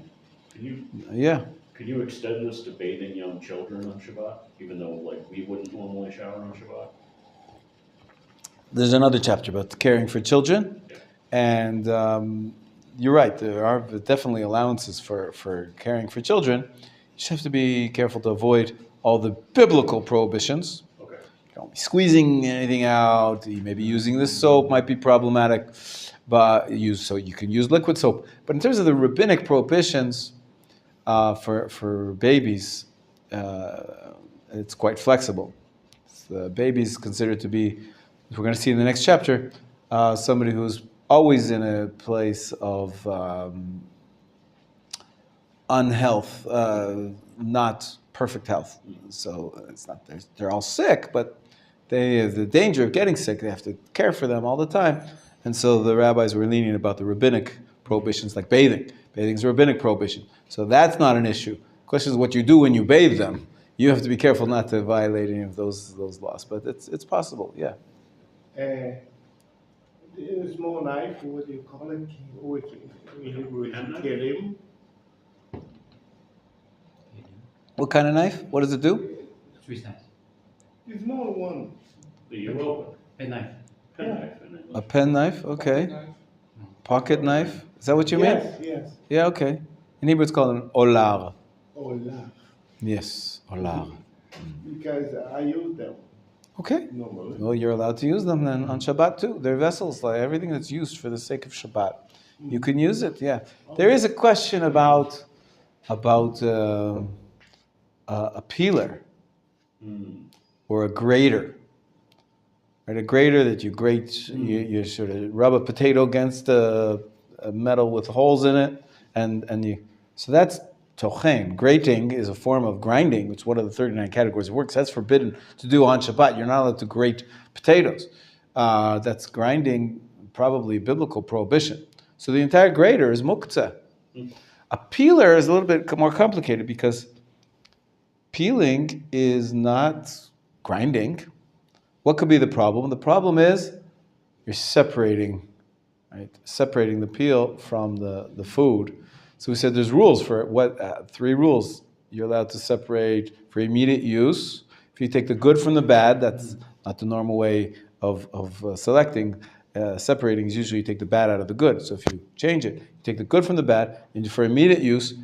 Can you extend this to bathing young children on Shabbat, even though we wouldn't normally shower on Shabbat? There's another chapter about caring for children, and you're right. There are definitely allowances for caring for children. You just have to be careful to avoid all the biblical prohibitions. Okay. Don't be squeezing anything out. You may be using this soap, might be problematic, but you can use liquid soap. But in terms of the rabbinic prohibitions for babies, it's quite flexible. The baby is considered to be, as we're going to see in the next chapter, somebody who's always in a place of unhealth, not perfect health. So it's not they're all sick, but they have the danger of getting sick. They have to care for them all the time. And so the rabbis were lenient about the rabbinic prohibitions like bathing. Bathing is a rabbinic prohibition. So that's not an issue. The question is what you do when you bathe them. You have to be careful not to violate any of those laws. But it's possible, yeah. The small knife, what do you call it? Which in Hebrew is kelim. What kind of knife? What does it do? Swiss knife. The small one. You open, Pen knife. pen knife in English. A pen knife, okay. Knife. Pocket knife. Is that what you mean? Yes. Yeah, okay. In Hebrew it's called an olar. Olah. Yes, olar. Because I use them Okay. normally. Well, you're allowed to use them then on Shabbat too. They're vessels, like everything that's used for the sake of Shabbat. You can use it, yeah. There is a question about a peeler or a grater. Right, a grater that you grate, you sort of rub a potato against a metal with holes in it, and you. So that's tochen. Grating is a form of grinding. It's one of the 39 categories of works. That's forbidden to do on Shabbat. You're not allowed to grate potatoes. That's grinding, probably biblical prohibition. So the entire grater is muktzeh. A peeler is a little bit more complicated because peeling is not grinding. What could be the problem? The problem is you're separating the peel from the food. So we said there's rules for what 3 rules. You're allowed to separate for immediate use. If you take the good from the bad, that's not the normal way of selecting. Separating is usually you take the bad out of the good. So if you change it, you take the good from the bad and for immediate use.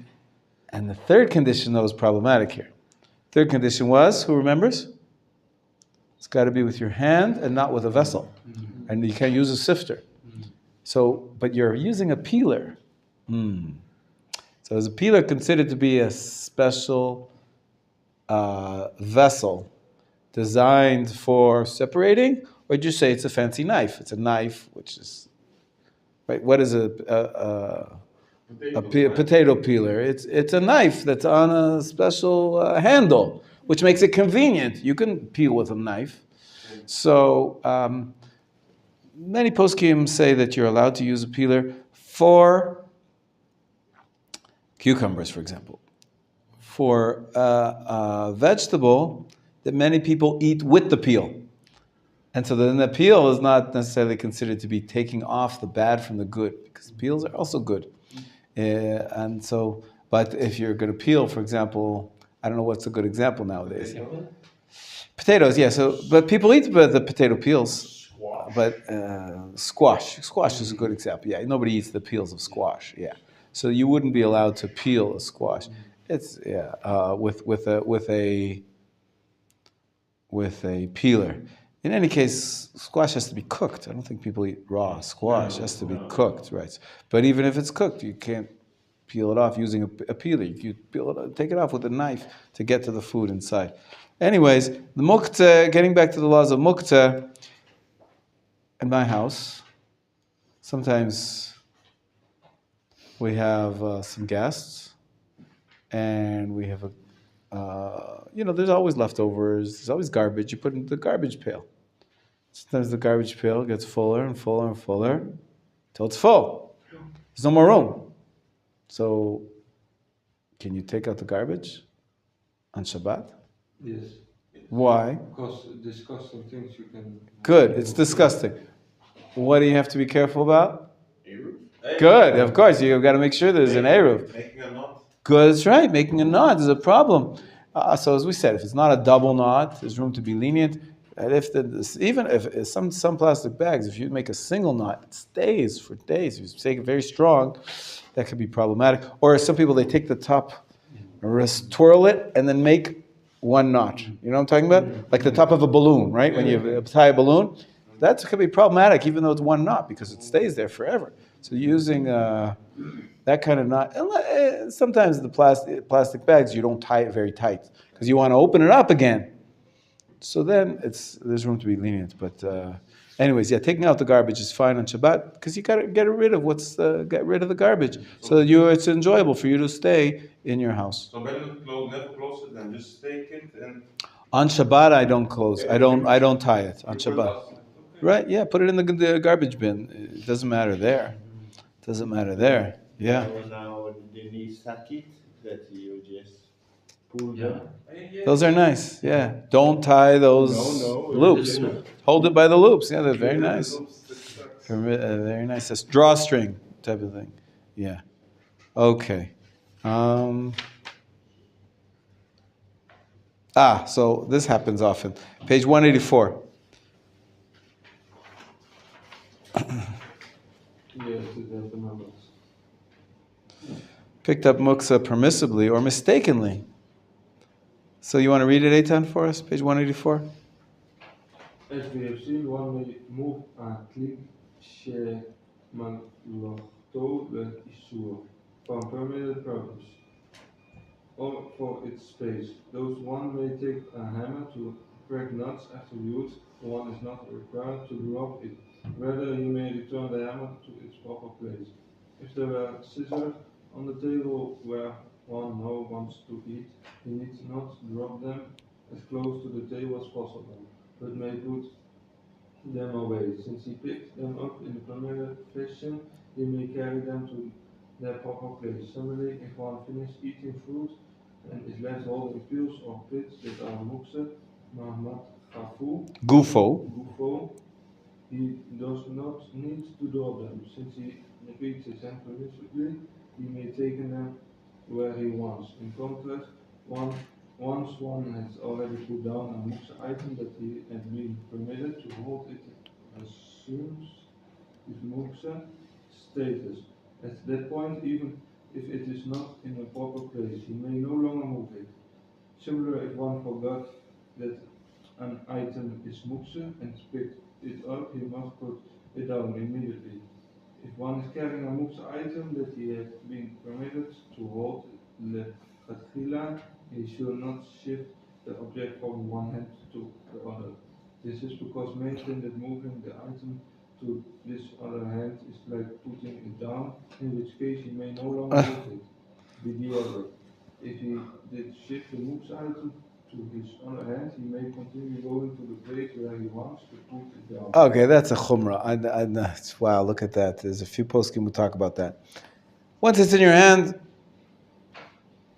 And the third condition, though, is problematic here. Third condition was, who remembers? It's got to be with your hand and not with a vessel. And you can't use a sifter. So, but you're using a peeler. So is a peeler considered to be a special vessel designed for separating? Or did you say it's a fancy knife? It's a knife, which is, right? What is a potato peeler? It's a knife that's on a special handle, which makes it convenient. You can peel with a knife. So many poskim say that you're allowed to use a peeler for cucumbers, for example, for a vegetable that many people eat with the peel. And so then the peel is not necessarily considered to be taking off the bad from the good, because peels are also good. And so, but if you're going to peel, for example, I don't know what's a good example nowadays. Potatoes, yeah. So, but people eat the potato peels. Squash. But squash is a good example. Yeah, nobody eats the peels of squash. Yeah, so you wouldn't be allowed to peel a squash. It's with a peeler. In any case, squash has to be cooked. I don't think people eat raw squash. It has to be cooked, right? But even if it's cooked, you can't peel it off using a peeler. You peel it, take it off with a knife to get to the food inside. Anyways, the muktzeh, getting back to the laws of muktzeh, in my house, sometimes we have some guests, and we have there's always leftovers, there's always garbage. You put it in the garbage pail. Sometimes the garbage pail gets fuller and fuller and fuller until it's full. There's no more room. So, can you take out the garbage on Shabbat? Yes. Why? Because disgusting things you can. Good. It's disgusting. What do you have to be careful about? Eruv. Good. Of course, you've got to make sure there's an eruv. Making a knot. Good. That's right. Making a knot is a problem. So as we said, if it's not a double knot, there's room to be lenient. And even if some plastic bags, if you make a single knot, it stays for days. If you make it very strong, that could be problematic. Or some people, they take the top, twirl it, and then make one knot. You know what I'm talking about? Like the top of a balloon, right? When you tie a balloon, that could be problematic, even though it's one knot, because it stays there forever. So using that kind of knot, and sometimes the plastic bags, you don't tie it very tight, because you want to open it up again. So then there's room to be lenient. But anyways, yeah, taking out the garbage is fine on Shabbat because you got to get rid of get rid of the garbage so that it's enjoyable for you to stay in your house. So better never close it and just take it and. On Shabbat, I don't close. I don't tie it on You put it Shabbat. outside. Okay. Right? Yeah, put it in the garbage bin. It doesn't matter there. Doesn't matter there. Yeah. Now they need sakit that you just pull Yeah. them. Those are nice. Yeah. Don't tie those No, loops. Hold it by the loops. Yeah, they're very nice. Very nice. That's drawstring type of thing. Yeah. Okay. So this happens often. Page 184. Picked up muksa permissibly or mistakenly. So you want to read it, Eitan, for us? Page 184? As we have seen, one may move a click shemalachto le'isur for a permitted purpose, or for its space. Those one may take a hammer to crack nuts after use, one is not required to drop it. Rather, he may return the hammer to its proper place. If there were scissors on the table where one now wants to eat, he needs not drop them as close to the table as possible, but may put them away. Since he picked them up in a permitted fashion, he may carry them to their proper place. Similarly, if one finishes eating fruit and is left holding peels or pits that are mukse, mahmat chafu, Gufo. he does not need to drop them. Since he repeats his hand permissibly, he may take them where he wants. In contrast, once one has already put down a muksa item that he has been permitted to hold, it assumes his muksa status. At that point, even if it is not in a proper place, he may no longer move it. Similarly, if one forgot that an item is muksa and picked it up, he must put it down immediately. If one is carrying a muksa item that he has been permitted to hold, lechatchila, he should not shift the object from one hand to the other. This is because maintain that moving the item to this other hand is like putting it down, in which case he may no longer move it. B'diavad. If he did shift the muksa item to his other hand, he may continue going to the place where he wants to put it down. Okay, that's a chumrah. Wow, look at that. There's a few poskim who talk about that. Once it's in your hand,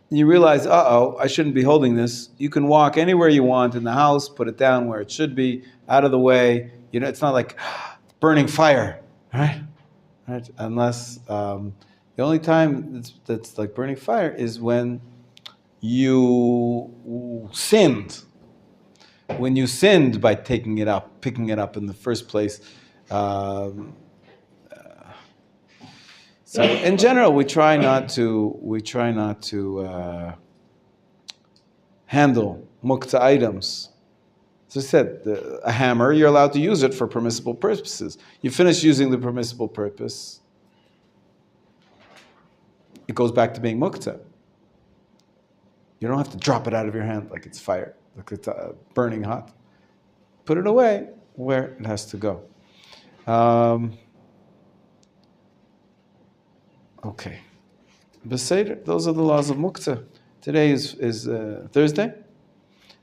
you realize, I shouldn't be holding this. You can walk anywhere you want in the house, put it down where it should be, out of the way. It's not like burning fire, right? Unless the only time that's like burning fire is when you sinned. When you sinned by picking it up in the first place. So in general, we try not to handle mukta items. As I said, a hammer, you're allowed to use it for permissible purposes. You finish using the permissible purpose, it goes back to being mukta. You don't have to drop it out of your hand like it's fire, like it's burning hot. Put it away where it has to go. Okay. Beseder, those are the laws of mukta. Today is Thursday.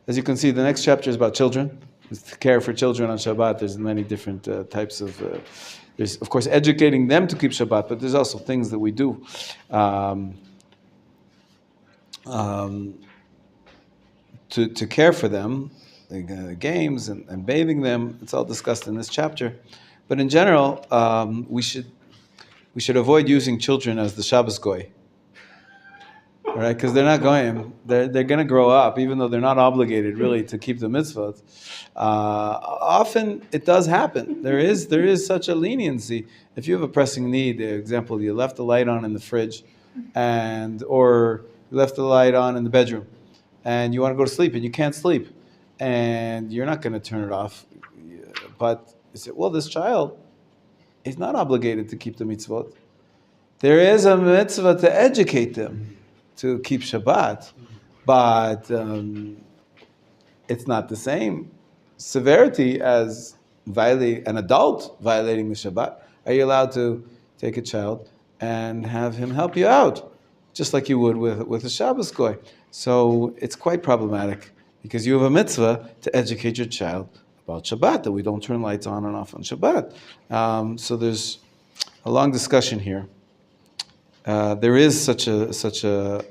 As you can see, the next chapter is about children. It's to care for children on Shabbat. There's many different types of... there's, of course, educating them to keep Shabbat, but there's also things that we do. To care for them, like, games and bathing them. It's all discussed in this chapter. But in general, we should avoid using children as the Shabbos goy, right? Because they're not going. They're going to grow up, even though they're not obligated really to keep the mitzvot. Often it does happen. There is such a leniency. If you have a pressing need, for example, you left the light on in the fridge, or you left the light on in the bedroom, and you want to go to sleep and you can't sleep, and you're not going to turn it off, but you say, well, this child is not obligated to keep the mitzvot. There is a mitzvah to educate them to keep Shabbat, but it's not the same severity as an adult violating the Shabbat, are you allowed to take a child and have him help you out, just like you would with a Shabbos goy? So it's quite problematic because you have a mitzvah to educate your child about Shabbat, that we don't turn lights on and off on Shabbat. So there's a long discussion here. There is such a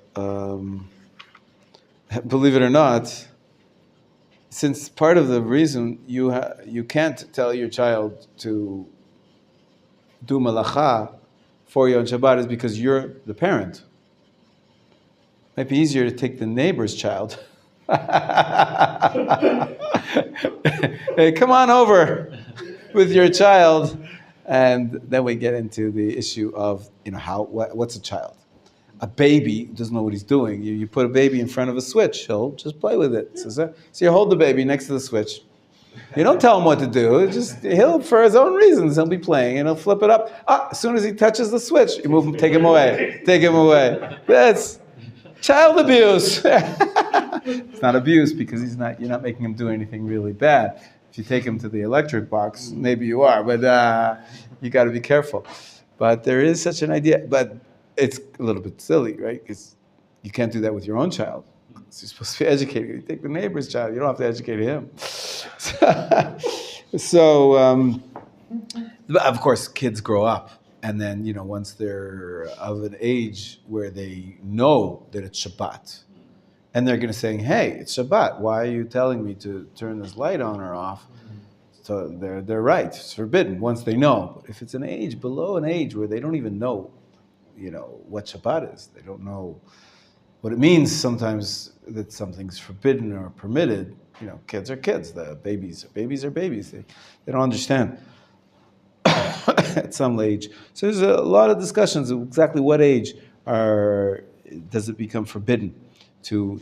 believe it or not, since part of the reason you can't tell your child to do malacha for you on Shabbat is because you're the parent. It might be easier to take the neighbor's child. Hey, come on over with your child, and then we get into the issue of what's a child. A baby doesn't know what he's doing. You put a baby in front of a switch, he'll just play with it. So you hold the baby next to the switch. You don't tell him what to do. He'll, for his own reasons, he'll be playing and he'll flip it up. As soon as he touches the switch, you move him, take him away. Take him away. That's child abuse. It's not abuse because you're not making him do anything really bad. If you take him to the electric box, maybe you are, but you got to be careful. But there is such an idea. But it's a little bit silly, right? Because you can't do that with your own child. So you're supposed to be educated. You take the neighbor's child. You don't have to educate him. So of course, kids grow up. And then, once they're of an age where they know that it's Shabbat, and they're going to say, hey, it's Shabbat. Why are you telling me to turn this light on or off? So they're right. It's forbidden once they know. But if it's an age, below an age where they don't even know, what Shabbat is. They don't know what it means sometimes that something's forbidden or permitted. Kids are kids. The babies are babies. They don't understand at some age. So there's a lot of discussions of exactly what age does it become forbidden to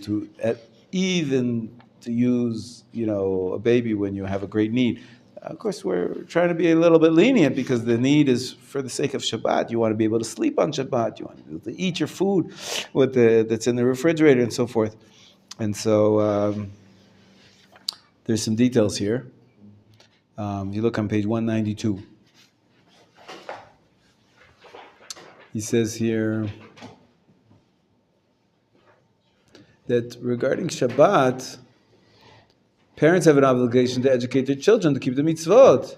use a baby when you have a great need. Of course, we're trying to be a little bit lenient because the need is for the sake of Shabbat. You want to be able to sleep on Shabbat. You want to be able to eat your food that's in the refrigerator and so forth. And so there's some details here. You look on page 192. He says here that regarding Shabbat, parents have an obligation to educate their children to keep the mitzvot,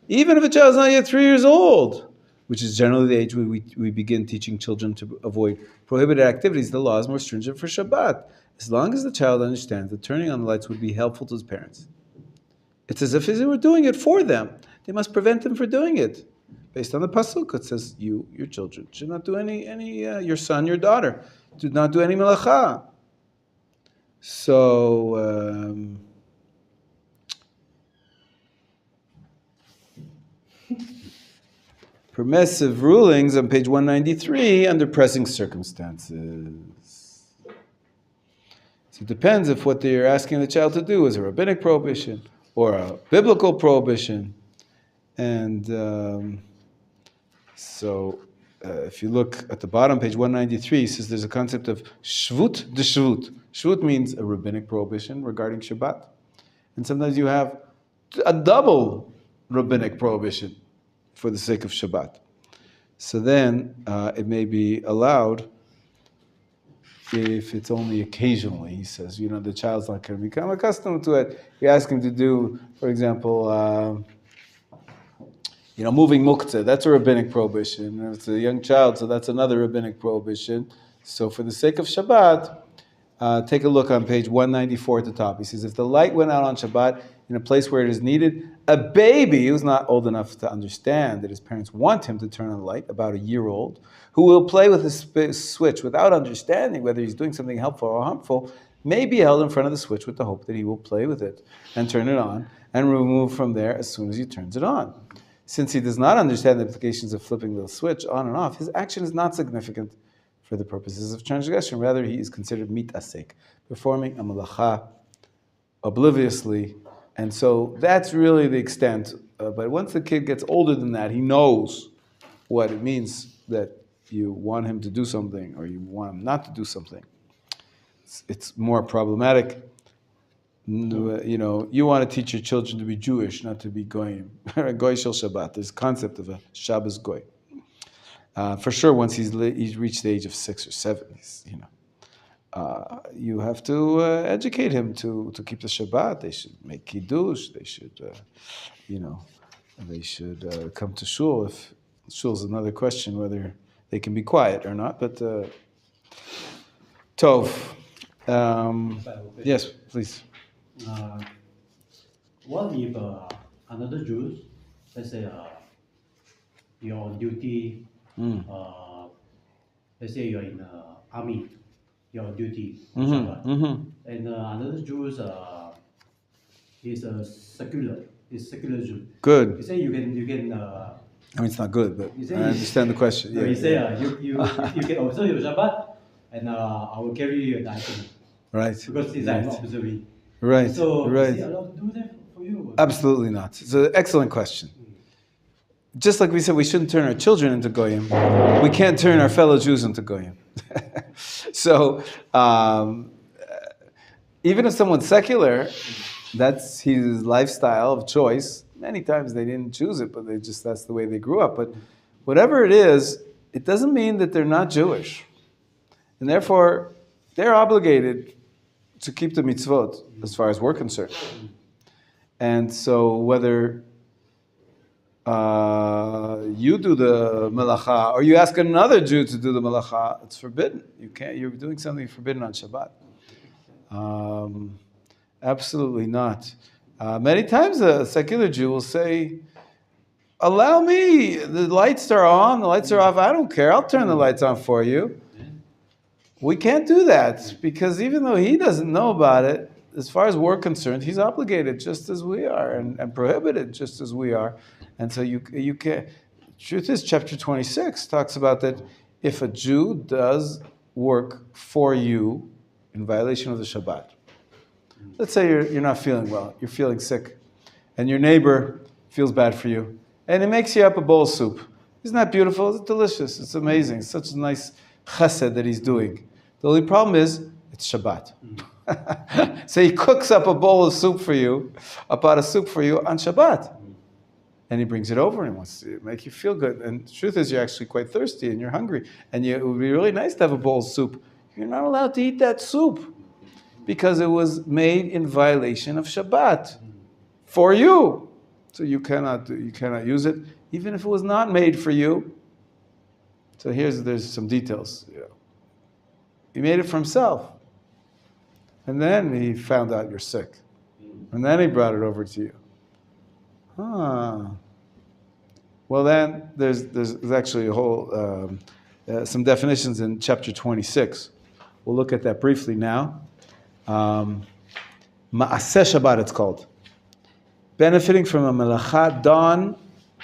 even if a child is not yet 3 years old, which is generally the age when we begin teaching children to avoid prohibited activities. The law is more stringent for Shabbat, as long as the child understands that turning on the lights would be helpful to his parents. It's as if they were doing it for them. They must prevent them from doing it. Based on the pasuk, it says, your children should not do any your son, your daughter, do not do any melacha. So, permissive rulings on page 193 under pressing circumstances. So it depends if what they're asking the child to do is a rabbinic prohibition or a biblical prohibition. And if you look at the bottom, page 193, it says there's a concept of shvut d'shvut. Shvut means a rabbinic prohibition regarding Shabbat. And sometimes you have a double rabbinic prohibition for the sake of Shabbat. So then it may be allowed if it's only occasionally. He says, the child's not going to become accustomed to it. You ask him to do, for example, moving muktzeh, that's a rabbinic prohibition. And it's a young child, so that's another rabbinic prohibition. So for the sake of Shabbat, take a look on page 194 at the top. He says, if the light went out on Shabbat in a place where it is needed, a baby who's not old enough to understand that his parents want him to turn on the light, about a year old, who will play with the switch without understanding whether he's doing something helpful or harmful, may be held in front of the switch with the hope that he will play with it and turn it on and remove from there as soon as he turns it on. Since he does not understand the implications of flipping the switch on and off, his action is not significant for the purposes of transgression. Rather, he is considered mitasek, performing a malacha obliviously. And so that's really the extent. But once the kid gets older than that, he knows what it means that you want him to do something or you want him not to do something. It's more problematic. You know, you want to teach your children to be Jewish, not to be goyim. Goy shel Shabbat. There's a concept of a Shabbos goy. For sure, once he's reached the age of 6 or 7, you have to educate him to keep the Shabbat. They should make kiddush. They should, they should come to shul. If shul's another question whether they can be quiet or not. But Tov. Yes, please. What if another Jew, let's say you're on duty, let's say you're in the army, you're on duty, Shabbat, and another Jew is a secular Jew. Good. You say you can. I mean, it's not good, but I understand the question. You say you can observe your Shabbat, and I will carry you the item. Right. Because it's I'm not observing. Right. So right. is he allowed to do that for you? Absolutely not. It's an excellent question. Just like we said, we shouldn't turn our children into goyim. We can't turn our fellow Jews into goyim. So, even if someone's secular, that's his lifestyle of choice. Many times they didn't choose it, but that's the way they grew up. But whatever it is, it doesn't mean that they're not Jewish. And therefore, they're obligated to keep the mitzvot as far as we're concerned. And so whether you do the melacha or you ask another Jew to do the melacha, it's forbidden. You're doing something forbidden on Shabbat. Absolutely not. Many times a secular Jew will say, allow me, the lights are on, the lights are off, I don't care, I'll turn the lights on for you. We can't do that because even though he doesn't know about it, as far as we're concerned, he's obligated just as we are and prohibited just as we are. And so you can't. Truth is, chapter 26 talks about that if a Jew does work for you in violation of the Shabbat. Let's say you're not feeling well, you're feeling sick, and your neighbor feels bad for you, and he makes you up a bowl of soup. Isn't that beautiful? It's delicious. It's amazing. It's such a nice chesed that he's doing. The only problem is, it's Shabbat. So he cooks up a bowl of soup for you, a pot of soup for you on Shabbat. And he brings it over and he wants to make you feel good. And the truth is, you're actually quite thirsty and you're hungry. And it would be really nice to have a bowl of soup. You're not allowed to eat that soup because it was made in violation of Shabbat for you. So you cannot use it, even if it was not made for you. So there's some details. He made it for himself. And then he found out you're sick. And then he brought it over to you. Well, then there's actually a whole, some definitions in chapter 26. We'll look at that briefly now. Ma'aseh Shabbat it's called. Benefiting from a melacha done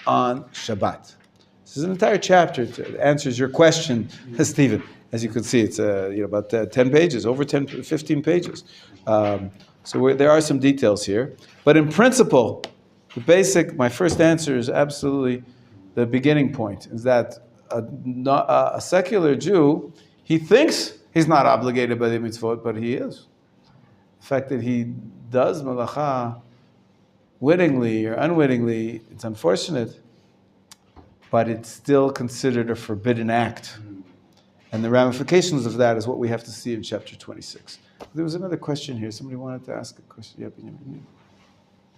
on Shabbat. This is an entire chapter. It answers your question, Stephen. As you can see, it's about 10 pages, over 15 pages. So there are some details here. But in principle, my first answer is absolutely the beginning point, is that a secular Jew, he thinks he's not obligated by the mitzvot, but he is. The fact that he does melacha wittingly or unwittingly, it's unfortunate, but it's still considered a forbidden act. And the ramifications of that is what we have to see in chapter 26. There was another question here. Somebody wanted to ask a question.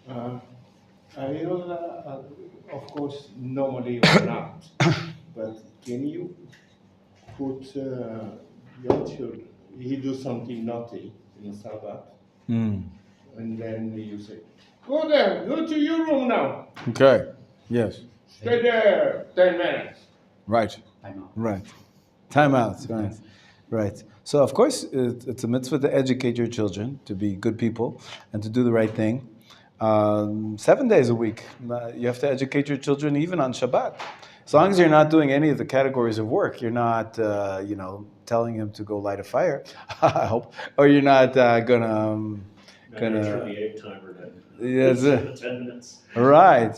Yeah, I of course, normally or not, but can you put your children, he do something naughty in Shabbat, and then you say, go there, go to your room now. Okay, yes. Stay there 10 minutes. Right. Time out. Right. Time out, right. Right. So, of course, it's a mitzvah to educate your children to be good people and to do the right thing. 7 days a week, you have to educate your children even on Shabbat. As long as you're not doing any of the categories of work, you're not, telling him to go light a fire, I hope, or you're not gonna Turn the egg timer to Yes, 10 minutes. right.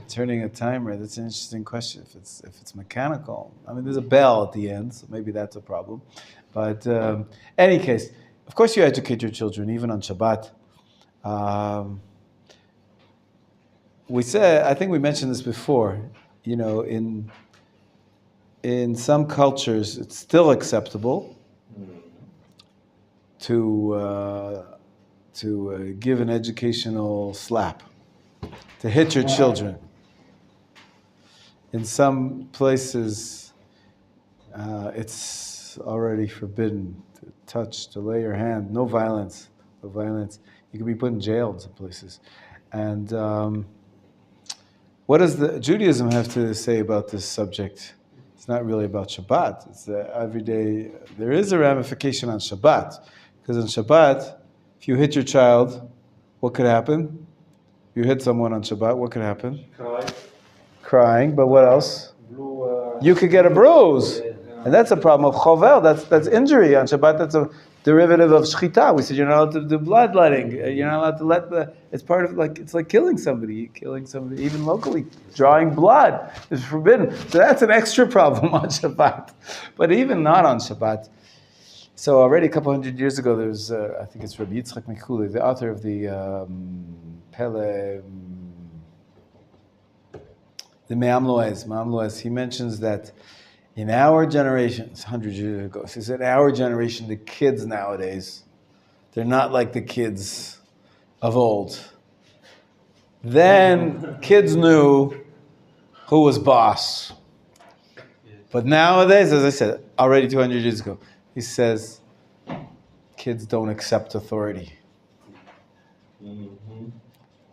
Turning a timer, that's an interesting question. If it's mechanical, I mean, there's a bell at the end, so maybe that's a problem. But any case, of course, you educate your children even on Shabbat. We said, I think we mentioned this before, in some cultures it's still acceptable to give an educational slap, to hit your children. In some places, it's already forbidden to touch, to lay your hand. No violence. No violence. You can be put in jail in some places. And what does Judaism have to say about this subject? It's not really about Shabbat. It's every day. There is a ramification on Shabbat, because on Shabbat, if you hit your child, what could happen? You hit someone on Shabbat, what could happen? Crying, but what else? You could get a bruise. And that's a problem of chovel, that's injury on Shabbat, that's a derivative of shchita. We said you're not allowed to do bloodletting. You're not allowed to it's part of, it's like killing somebody, even locally. Drawing blood is forbidden. So that's an extra problem on Shabbat. But even not on Shabbat. So already a couple hundred years ago, there was, I think it's Rabbi Yitzchak Mikuli, the author of the Me'am Loez. He mentions that in our generation, it's 100 years ago, he says in our generation, the kids nowadays, they're not like the kids of old. Then kids knew who was boss. But nowadays, as I said, already 200 years ago, he says, kids don't accept authority. Mm-hmm.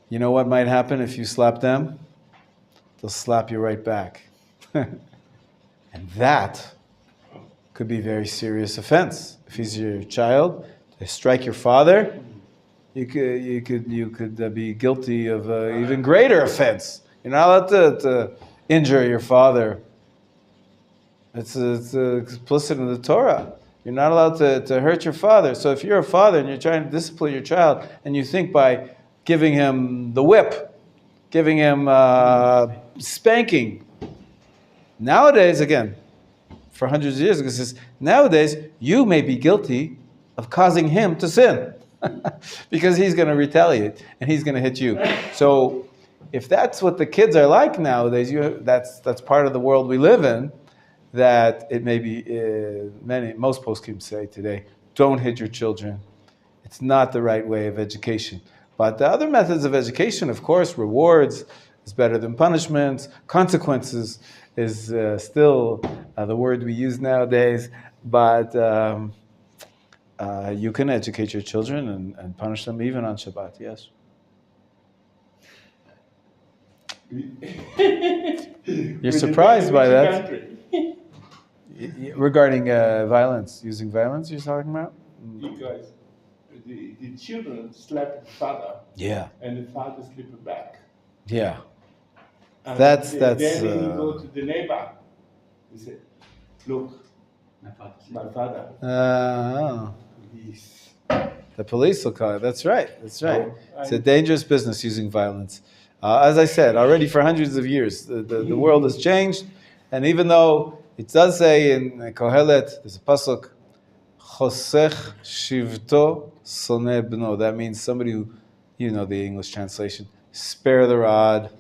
You know what might happen if you slap them? They'll slap you right back. And that could be a very serious offense. If he's your child, they strike your father, you could be guilty of an even greater offense. You're not allowed to injure your father. It's explicit in the Torah. You're not allowed to hurt your father. So if you're a father and you're trying to discipline your child, and you think by giving him the whip, giving him spanking, nowadays, again, for hundreds of years ago, it says, nowadays, you may be guilty of causing him to sin. Because he's going to retaliate, and he's going to hit you. So if that's what the kids are like nowadays, that's part of the world we live in, that it may be, most poskim say today, don't hit your children. It's not the right way of education. But the other methods of education, of course, rewards is better than punishments. Consequences is still the word we use nowadays. But you can educate your children and punish them even on Shabbat, yes. You're surprised by that. Regarding violence, using violence, you're talking about? Because the children slap the father. Yeah. And the father slap it back. Yeah. And That's. Then he go to the neighbor. He said, "Look, my father." He's... The police will call it. That's right. It's a dangerous business using violence. As I said, already for hundreds of years, the world has changed, and even though it does say in Kohelet, there's a pasuk, Chosech shivto soneh bno. That means somebody who, the English translation, spare the rod.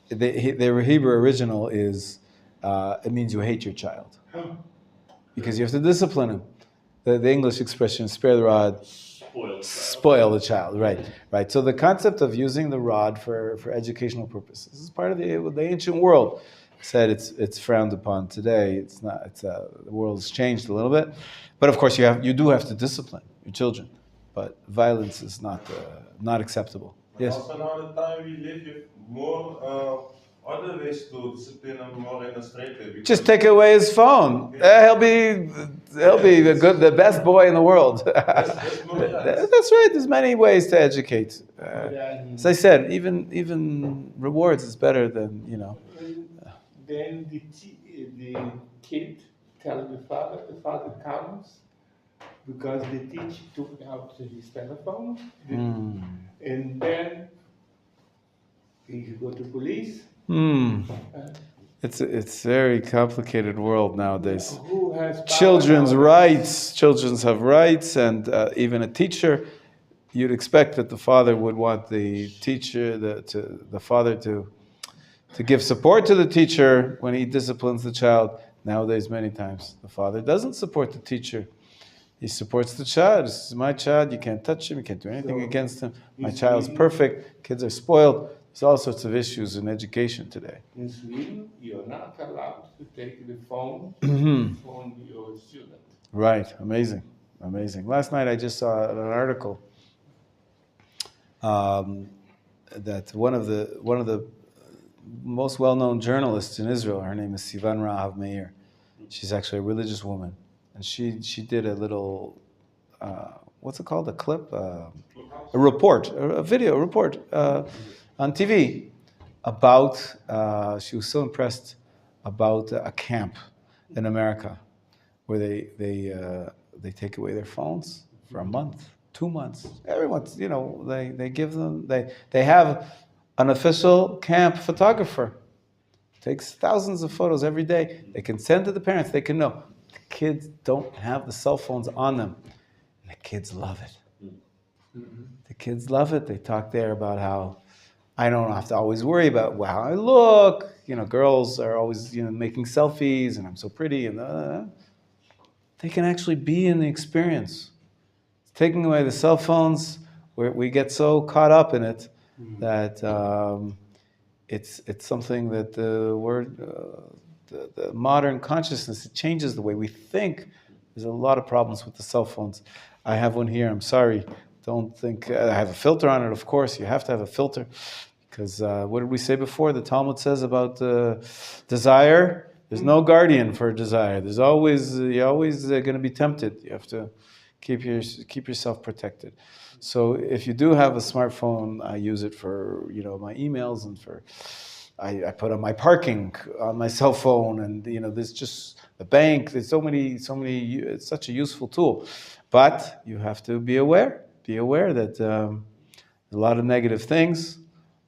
The Hebrew original is, it means you hate your child. Because you have to discipline him. The English expression, spare the rod, spoil the child. Right. So the concept of using the rod for educational purposes is part of the ancient world. Said it's frowned upon today. It's not. The world has changed a little bit, but of course you do have to discipline your children. But violence is not acceptable. Yes. Also now the time we live, you have more other ways to discipline them more in a straight way. Just take away his phone. He'll be the best boy in the world. That's right. There's many ways to educate. As I said, even rewards is better than Then the kid tells the father comes because the teacher took out his telephone, and then he go to police. It's a very complicated world nowadays. Who has Children have rights, and even a teacher, you'd expect that the father would want the teacher, the father to give support to the teacher when he disciplines the child. Nowadays, many times, the father doesn't support the teacher. He supports the child. This is my child. You can't touch him. You can't do anything against him. My child's perfect. Kids are spoiled. There's all sorts of issues in education today. In Sweden, you're not allowed to take the phone from your student. Right. Amazing. Amazing. Last night I just saw an article that one of the most well-known journalists in Israel, her name is Sivan Rahav Meir. She's actually a religious woman. And she did a little, what's it called? A clip? A report, a video report on TV about, she was so impressed about a camp in America where they take away their phones for a month, 2 months. Everyone's, they give them, they have an official camp photographer. Takes thousands of photos every day. They can send to the parents. They can know. The kids don't have the cell phones on them. And the kids love it. The kids love it. They talk there about how I don't have to always worry about how I look. Girls are always making selfies and I'm so pretty. And they can actually be in the experience. Taking away the cell phones, we get so caught up in it that it's something that the modern consciousness, it changes the way we think. There's a lot of problems with the cell phones. I have one here. I'm sorry. Don't think I have a filter on it. Of course, you have to have a filter because what did we say before? The Talmud says about desire. There's no guardian for desire. You're always going to be tempted. You have to keep yourself protected. So if you do have a smartphone, I use it for my emails and I put on my parking on my cell phone, and there's just the bank. There's so many. It's such a useful tool, but you have to be aware. Be aware that a lot of negative things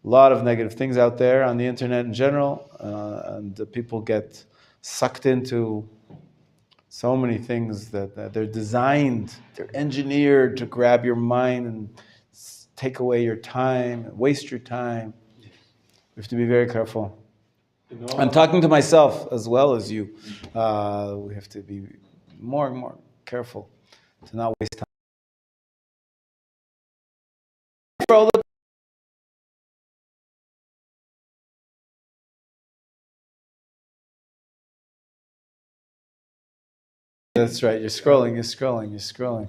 out there on the internet in general, and people get sucked into so many things that they're designed, they're engineered to grab your mind and take away your time, waste your time. We have to be very careful. I'm talking to myself as well as you. We have to be more and more careful to not waste time. That's right. You're scrolling.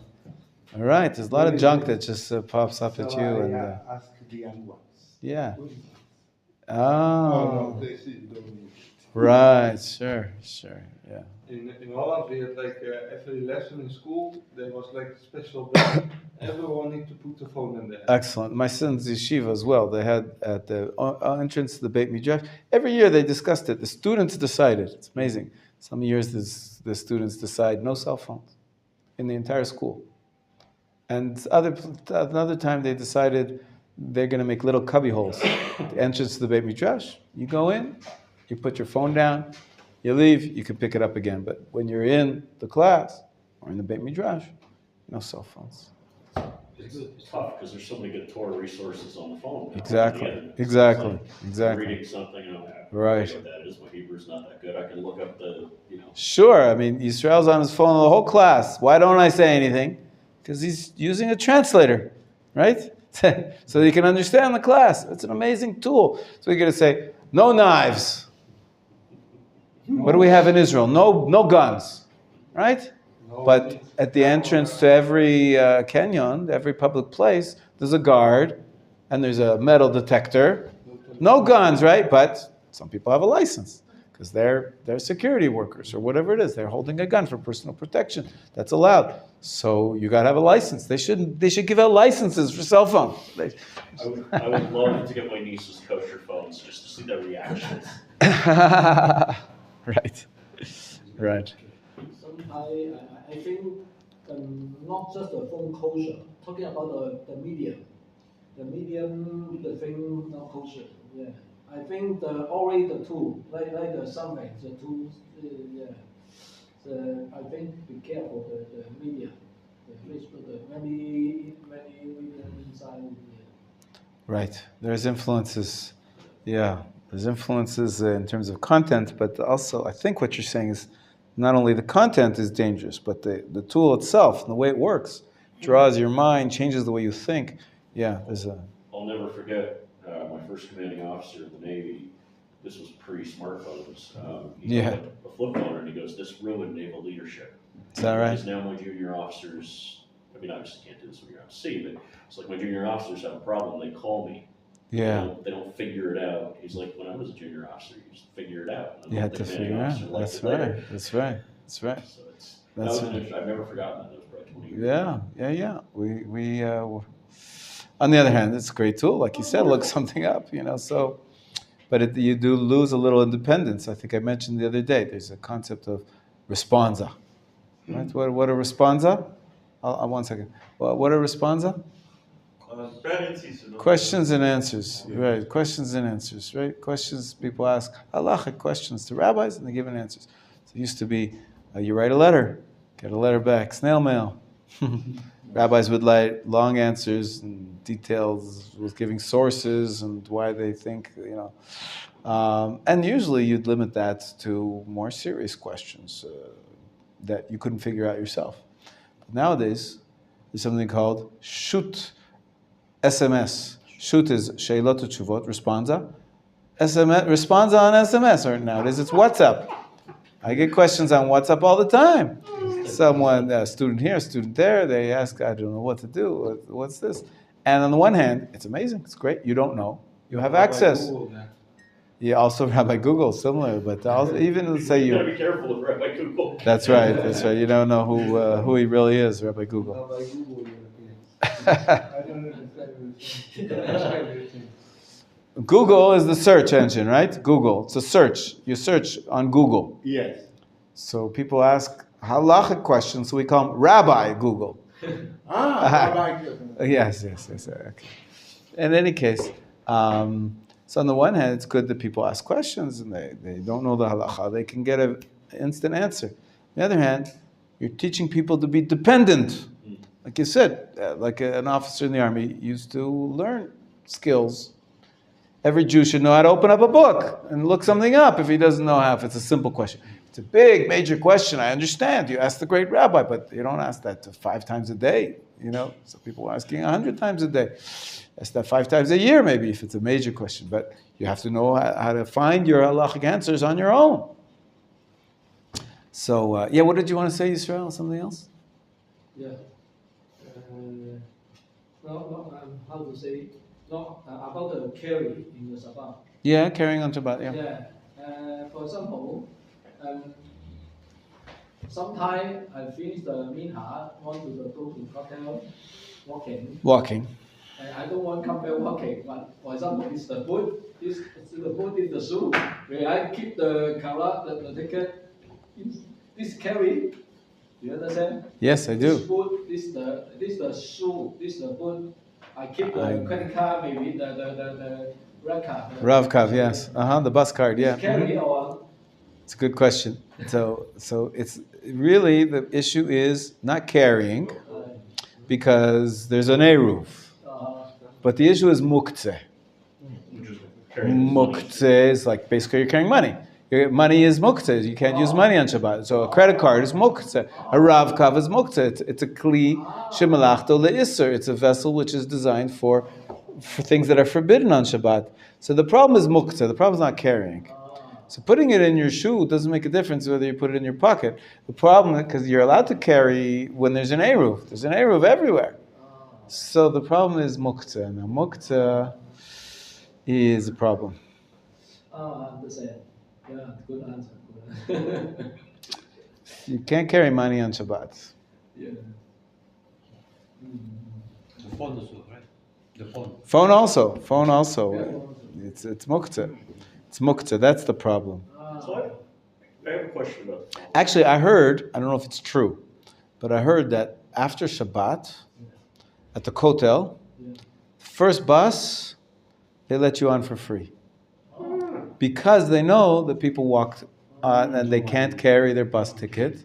All right. There's a lot of junk that just pops up at you. And ask the young ones. yeah. Oh, Oh. no, they don't need it. Right. Sure. Yeah. In Holland, we had every lesson in school, there was a special bell. Everyone need to put the phone in there. Excellent. My son's yeshiva as well. They had at the entrance to the Beit Midrash. Every year they discussed it. The students decided. It's amazing. Some years the students decide no cell phones in the entire school. And another time they decided they're going to make little cubby holes. The entrance to the Beit Midrash. You go in, you put your phone down, you leave, you can pick it up again. But when you're in the class or in the Beit Midrash, no cell phones. It's tough because there's so many good Torah resources on the phone. Exactly. I'm reading something and I'm like, right. What that is. My Hebrew's not that good. I can look up the. Sure. I mean, Yisrael's on his phone the whole class. Why don't I say anything? Because he's using a translator, right? So he can understand the class. It's an amazing tool. So you're going to say, no knives. What do we have in Israel? No guns, right? But at the entrance to every canyon, every public place, there's a guard and there's a metal detector. No guns, right? But some people have a license because they're security workers or whatever it is. They're holding a gun for personal protection. That's allowed. So you got to have a license. They should give out licenses for cell phones. I would love to get my niece's kosher phones just to see their reactions. Right. I think not just the phone kosher, talking about the medium. The medium, the thing not kosher. Yeah. I think already the tool, like the something, the tools, yeah. I think be careful the medium. Facebook, many million inside. Right. There's influences. Yeah. There's influences in terms of content, but also I think what you're saying is not only the content is dangerous, but the tool itself and the way it works draws your mind, changes the way you think. Yeah. There's a. I'll never forget my first commanding officer in the Navy. This was pre-smartphones. He Yeah. had a flip phone and he goes, "This ruined naval leadership." Is that right? Because now my junior officers, I mean, obviously can't do this when you're out at sea, but it's like my junior officers have a problem, they call me. Yeah. They don't figure it out. He's like, when I was a junior officer, you just figure it out. And You I'm had the to commanding figure officer out. liked That's it later. right. That's right. That's right. So it's, That's I've never forgotten that. That was probably 20 years. Yeah. We on the other hand, it's a great tool, like you said, look something up, so, but you do lose a little independence. I think I mentioned the other day, there's a concept of responsa, right? What a responsa? One second. What a responsa? Questions and answers, right? Questions and answers, right? Questions, people ask halachic questions to rabbis and they give answers. So it used to be, you write a letter, get a letter back, snail mail. Rabbis would write long answers and details with giving sources and why they think, and usually you'd limit that to more serious questions that you couldn't figure out yourself. But nowadays, there's something called shoot SMS. Shoot is Sheilot Tshuvot, responsa. SMS, responsa on SMS, or nowadays it's WhatsApp. I get questions on WhatsApp all the time. Someone, a student here, a student there, they ask, I don't know what to do, what's this? And on the one hand, it's amazing, it's great, you don't know, you have access. Yeah, also Rabbi Google, similar, but also, even let's say You gotta be careful with Rabbi Google. That's right, you don't know who he really is, Rabbi Google. Rabbi Google, I don't understand. Google is the search engine, right? Google, it's a search, you search on Google. Yes. So people ask halachic questions, so we call them Rabbi Google. Rabbi. Yes. Okay. In any case, so on the one hand, it's good that people ask questions and they don't know the halacha. They can get an instant answer. On the other hand, you're teaching people to be dependent. Like you said, like an officer in the army used to learn skills. Every Jew should know how to open up a book and look something up if he doesn't know how, if it's a simple question. It's a big, major question. I understand. You ask the great rabbi, but you don't ask that 5 times a day. So people are asking 100 times a day. Ask that 5 times a year, maybe, if it's a major question. But you have to know how to find your halachic answers on your own. So, what did you want to say, Yisrael? Something else? Yeah. How to say? No, about the carry in the Shabbat. Yeah, carrying on Shabbat. Yeah. For example, sometimes I finish the minha, want to go to hotel, walking. And I don't want to come back walking, but for example, it's the food. The food is the shoe. Where I keep the kara, the ticket. This carry. Do you understand? Yes, I do. This food, this the shoe, this the food. I keep the credit card, maybe the red card. Rav Kav, yes. The bus card, yeah. Carry or It's a good question. So it's really, the issue is not carrying because there's an eruv. But the issue is muktzeh. Muktzeh is like basically you're carrying money. Your money is muktzeh. You can't use money on Shabbat. So a credit card is muktzeh. A rav kav is muktzeh. It's a kli shemalachto leisser. It's a vessel which is designed for things that are forbidden on Shabbat. So the problem is muktzeh. The problem is not carrying. So putting it in your shoe doesn't make a difference whether you put it in your pocket. The problem is because you're allowed to carry when there's an eruv. There's an eruv everywhere. So the problem is muktzeh. Now muktzeh is a problem. I understand. Yeah, good answer. You can't carry money on Shabbat. Yeah. The phone also, right? The phone. Phone also. Yeah. It's muktzeh. It's muktzeh. That's the problem. So I have a question about the phone. Actually, I heard, I don't know if it's true, but I heard that after Shabbat, at the Kotel, first bus, they let you on for free. Because they know that people walked on and they can't carry their bus ticket.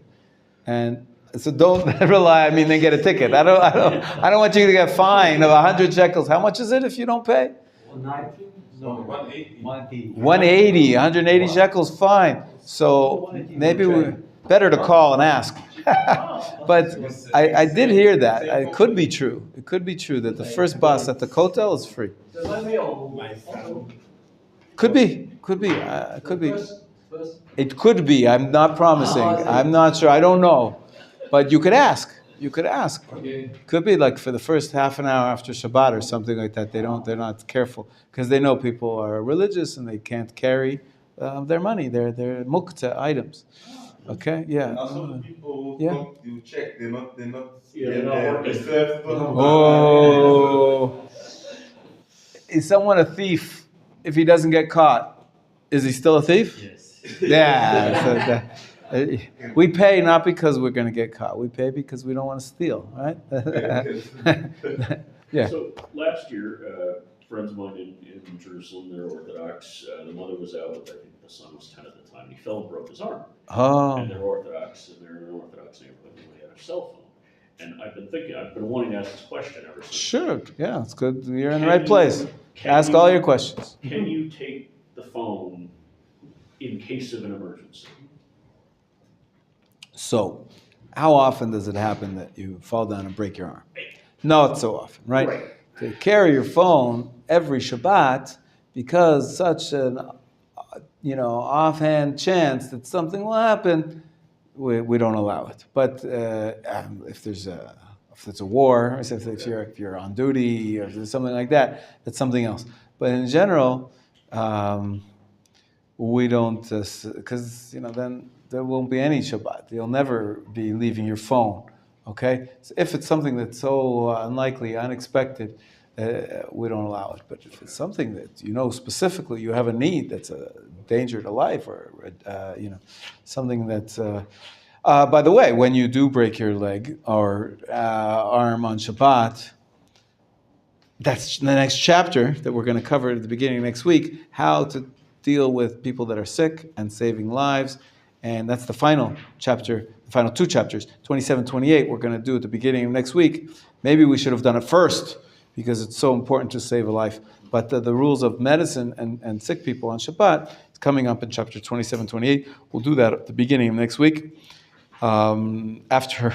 And So don't rely on me and then get a ticket. I don't want you to get fined of 100 shekels. How much is it if you don't pay? 190? No, 180. 180. 180 shekels fine. So maybe we better to call and ask. But I did hear that. It could be true. It could be true that the first bus at the kotel is free. Could be. Could be. Could be. It could be. I'm not promising. I'm not sure. I don't know. But you could ask. You could ask. Could be like for the first half an hour after Shabbat or something like that. They're not careful because they know people are religious and they can't carry their money. They're mukta items. Okay. Yeah. And also the people who Yeah. come to check, they're not working. Oh. Is someone a thief if he doesn't get caught? Is he still a thief? Yes. Yeah. We pay not because we're going to get caught. We pay because we don't want to steal, right? Yeah. So last year, friends of mine in Jerusalem, they're Orthodox. The mother was out with, I think the son was 10 at the time. He fell and broke his arm. Oh. And they're Orthodox, and they're in an Orthodox neighborhood, and they had a cell phone. And I've been wanting to ask this question ever since. Sure. Yeah, it's good. You're in the right place. Ask all your questions. Can you take the phone in case of an emergency? So, how often does it happen that you fall down and break your arm? Not so often, right? To carry your phone every Shabbat because such an offhand chance that something will happen, we don't allow it. But if there's a war, if you're on duty or there's something like that, that's something else. But in general, we don't, because then there won't be any Shabbat. You'll never be leaving your phone. Okay, so if it's something that's so unlikely, unexpected, we don't allow it. But if it's something that specifically you have a need that's a danger to life, or something that's. By the way, when you do break your leg or arm on Shabbat, that's the next chapter that we're going to cover at the beginning of next week. How to deal with people that are sick and saving lives. And that's the final chapter, the final two chapters, 27, 28, we're going to do at the beginning of next week. Maybe we should have done it first because it's so important to save a life. But the rules of medicine and sick people on Shabbat is coming up in chapter 27, 28. We'll do that at the beginning of next week. After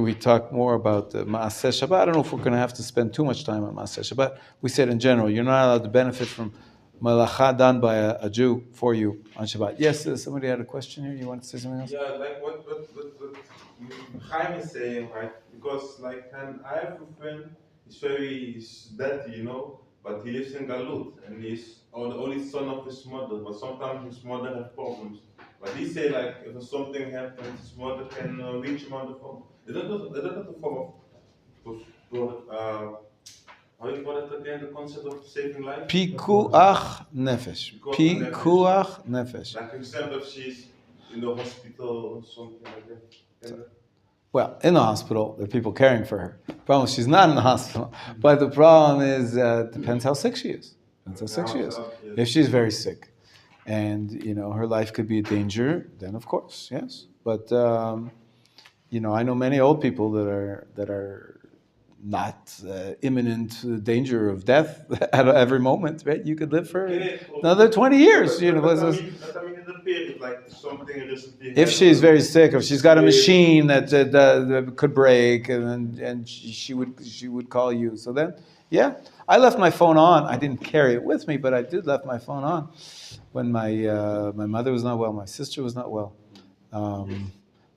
we talk more about the Maaseh Shabbat, I don't know if we're going to have to spend too much time on Maaseh Shabbat. We said in general, you're not allowed to benefit from malacha done by a Jew for you on Shabbat. Yes, somebody had a question here. You want to say something else? Yeah, like what Chaim is saying, right? Because and I have a friend, he's dirty, but he lives in Galut, and he's the only son of his mother, but sometimes his mother has problems. But he say if something happens, his mother can reach him on the phone. Is that not a form of how do you call it again, the concept of saving life? Pikuach nefesh. Pikuach nefesh. Like, for example, if she's in the hospital or something like that. Well, in the hospital, there are people caring for her. The problem is she's not in the hospital. But the problem is, depends how sick she is. If she's very sick and, her life could be a danger, then of course, yes. But, I know many old people that are not imminent danger of death at every moment, right? You could live for another 20 years. If she's very sick, if she's got a machine that could break, and she would call you. So then, yeah, I left my phone on. I didn't carry it with me, but I did left my phone on when my mother was not well, my sister was not well.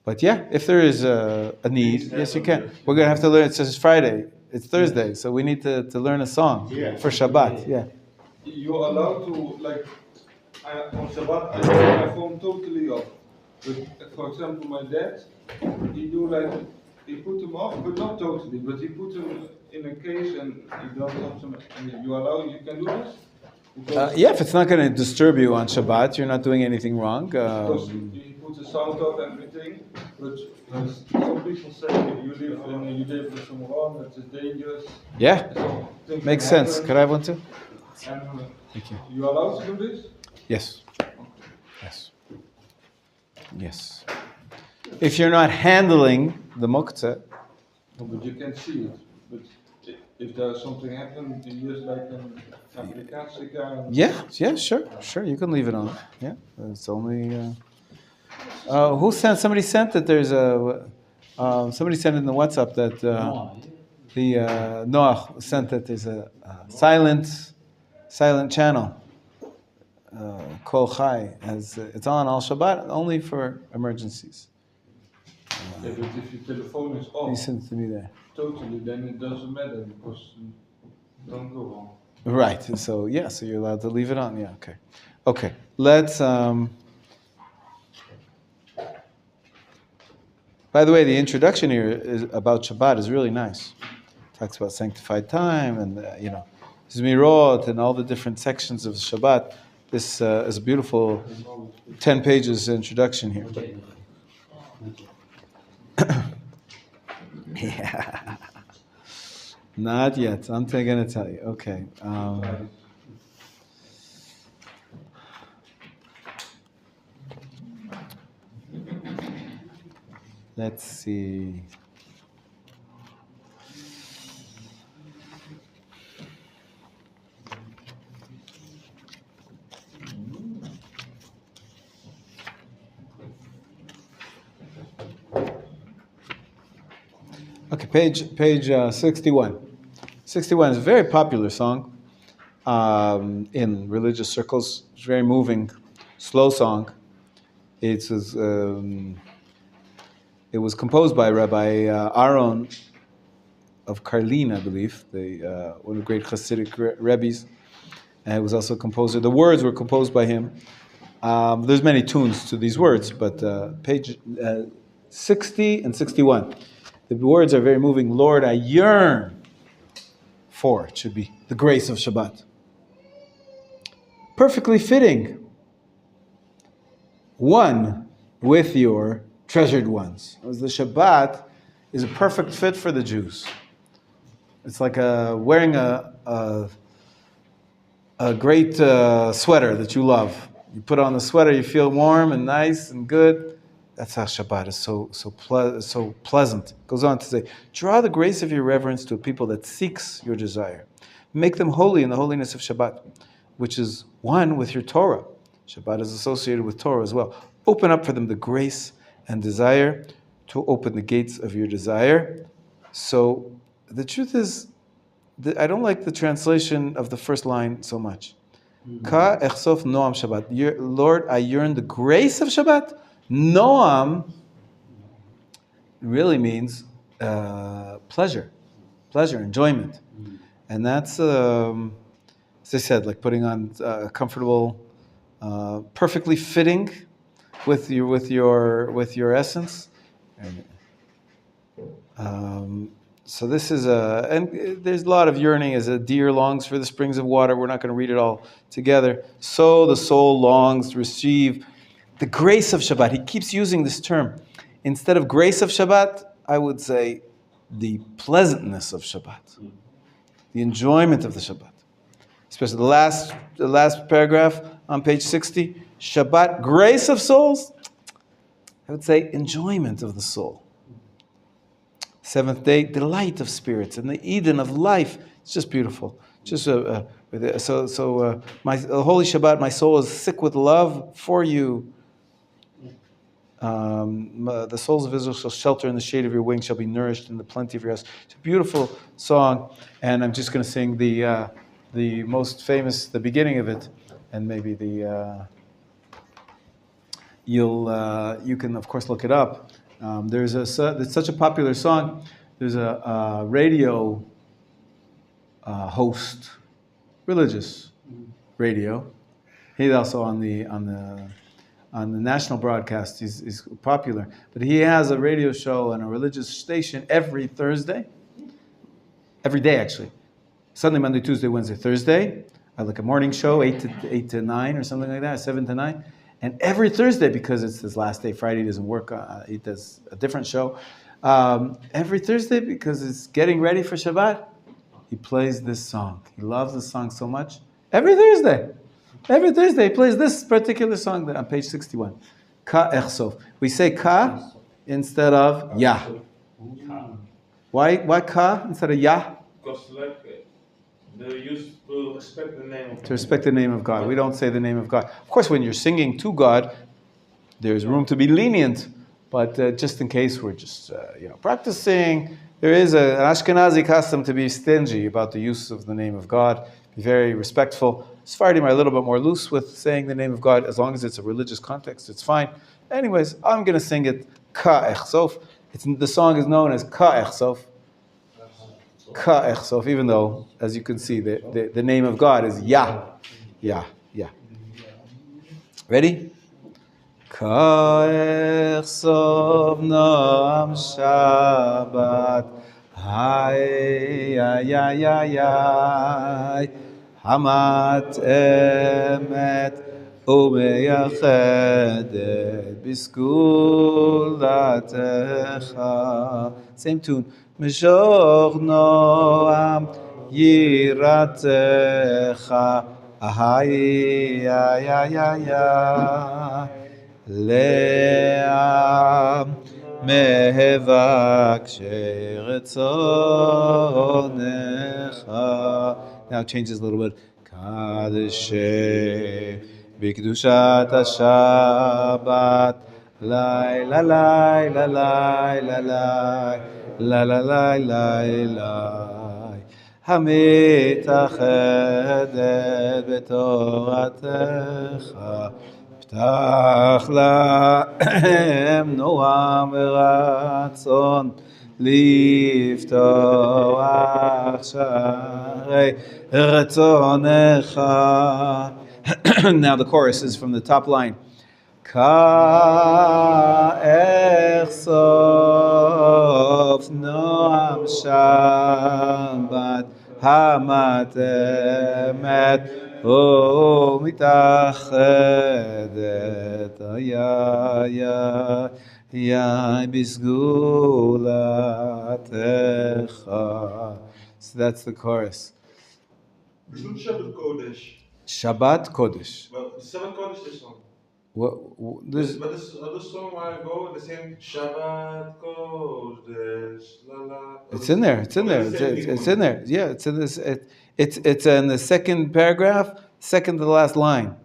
But yeah, if there is a need, yes, you can. We're going to have to learn. It's Friday. It's Thursday, so we need to learn a song for Shabbat. Yeah. You're allowed to, on Shabbat, I turn my phone totally off. But, for example, my dad, he put them off, but not totally, but he put them in a case and he don't touch them. And you can do this? Yeah, if it's not going to disturb you on Shabbat, you're not doing anything wrong. Because you put the sound off and everything, but some people say you live in some wrong, that is dangerous. Yeah, makes sense. Could I have one too? Thank you. You allowed to do this? Yes. Yes. if you're not handling the muktzeh, No, but you can see it. But if there's something happened, you use like an applicatie. yeah, sure, you can leave it on. Yeah, it's only. Who sent? Somebody sent that there's a. Somebody sent in the WhatsApp that Noah sent that there's a silent channel. Kol Chai it's on Al Shabbat only for emergencies. Yeah, but if your telephone is He off sent it to me there. totally, then it doesn't matter because you don't go on. Right. So so you're allowed to leave it on. Yeah. Okay. Let's. By the way, the introduction here is about Shabbat is really nice. It talks about sanctified time and Zmirot and all the different sections of Shabbat. This is a beautiful 10 pages introduction here. Yeah. Not yet. I'm going to tell you. Okay. Let's see. Okay, page 61. 61 is a very popular song in religious circles. It's very moving, slow song. It was composed by Rabbi Aaron of Karlin, I believe, one of the great Hasidic rabbis. And it was also a composer. The words were composed by him. There's many tunes to these words, but page 60 and 61. The words are very moving. Lord, I yearn for, it should be, the grace of Shabbat. Perfectly fitting. One with your treasured ones. As the Shabbat is a perfect fit for the Jews. It's like wearing a great sweater that you love. You put on the sweater, you feel warm and nice and good. That's how Shabbat is so pleasant. It goes on to say, draw the grace of your reverence to a people that seeks your desire. Make them holy in the holiness of Shabbat, which is one with your Torah. Shabbat is associated with Torah as well. Open up for them the grace and desire to open the gates of your desire. So the truth is, I don't like the translation of the first line so much. Ka echsof noam Shabbat. Lord, I yearn the grace of Shabbat. Noam really means pleasure, enjoyment. And that's, as I said, like putting on comfortable, perfectly fitting with your essence. So this is and there's a lot of yearning as a deer longs for the springs of water. We're not going to read it all together. So the soul longs to receive the grace of Shabbat. He keeps using this term. Instead of grace of Shabbat, I would say the pleasantness of Shabbat, the enjoyment of the Shabbat. Especially the last paragraph on page 60, Shabbat, grace of souls. I would say enjoyment of the soul. Seventh day, delight of spirits and the Eden of life. It's just beautiful. Just the Holy Shabbat, my soul is sick with love for you. The souls of Israel shall shelter in the shade of your wings, shall be nourished in the plenty of your house. It's a beautiful song, and I'm just going to sing the most famous, the beginning of it, and maybe you can of course look it up. It's such a popular song. There's a radio host, religious radio. He's also on the national broadcast. He's popular, but he has a radio show and a religious station every Thursday. Every day, actually. Sunday, Monday, Tuesday, Wednesday, Thursday. Like a morning show, 8 to 9 or something like that, 7 to 9. And every Thursday, because it's his last day, Friday doesn't work, he does a different show. Every Thursday, because it's getting ready for Shabbat, he plays this song. He loves this song so much. Every Thursday he plays this particular song on page 61. Ka echsof. We say ka instead of Yah. Why Ka instead of Yah? Because like they're used to respect the name of To respect the name of God. We don't say the name of God. Of course, when you're singing to God, there's room to be lenient, but just in case we're just practicing, there is an Ashkenazi custom to be stingy about the use of the name of God, be very respectful. Sephardim are a little bit more loose with saying the name of God, as long as it's a religious context, it's fine. Anyways, I'm going to sing it Ka'ech Sof. The song is known as Ka'ech Sof. Ka'ech Sof, even though, as you can see, the name of God is Yah. Yah. Ready? Ka'ech Sof Noam Shabbat. Hay, ay, ay, ay, ay. Hamat emet umeyachedet biskulatecha. Same tune. Meshoch Noam yiratecha. Ay, ay, ay, ay, ay. Le'am mevakshei retzonecha. Now it changes a little bit. Kadeshei b'kedushat haShabbat. Lai la lai la lai la lai la la lai lai lai. המתאחדת בתורתך, פתח להם נועם ורצון, לפתוח שערי רצונך. Now the chorus is from the top line. Ka'ech sof noam Shabbat hamat emet umitachedet ayay bisgulatecha. So that's the chorus. It's not Shabbat Kodesh. Shabbat Kodesh. Well, Shabbat Kodesh is one. This, But this other song where I go, the same Shabbat Kodesh, la la. it's in there. It's in there. It's in there. Yeah, it's in this. It's in the second paragraph, second to the last line.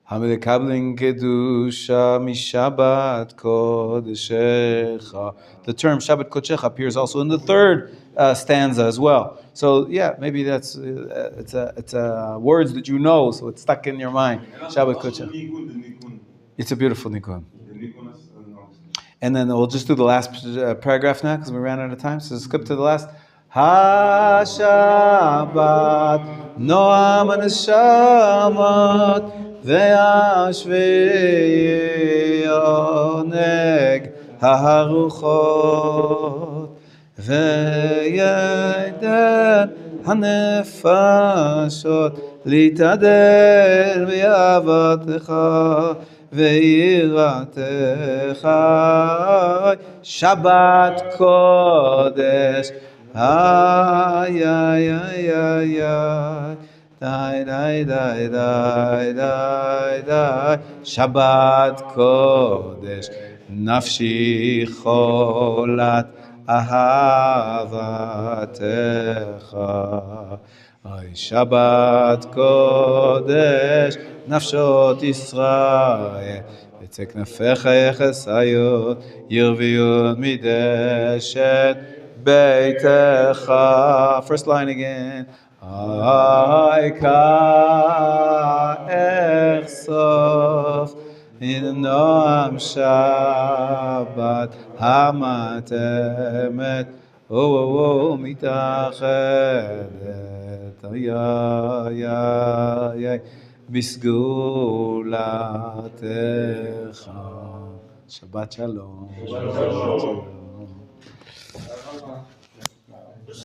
Hamidekabling kedusha mishabat kodeshecha. The term Shabbat Kodesh appears also in the third stanza as well. So yeah, maybe that's it's words that you know, so it's stuck in your mind. Shabbat Kodesh. It's a beautiful nikun. And then we'll just do the last paragraph now because we ran out of time. So skip to the last. Ha-Shabbat noam neshamat ve'ashvei oneg ha'aruchot ve'yeden hanefashot litader v'yavatecha ve'iratecha. Shabbat Kodesh. Ay, ay, ay, ay, ay. Die, die, die, die, die, die. Shabbat Kodesh. Nafshi cholat ahavatecha. Ay, Shabbat Kodesh. Nafshot Yisrael. V'teknafecha yechesayot. Yirviyot mideshet. Beitecha. First line again. Ay ka'ech sof in noam Shabbat hamat emet mitachedet ayay bisgulatecha. Shabbat shalom.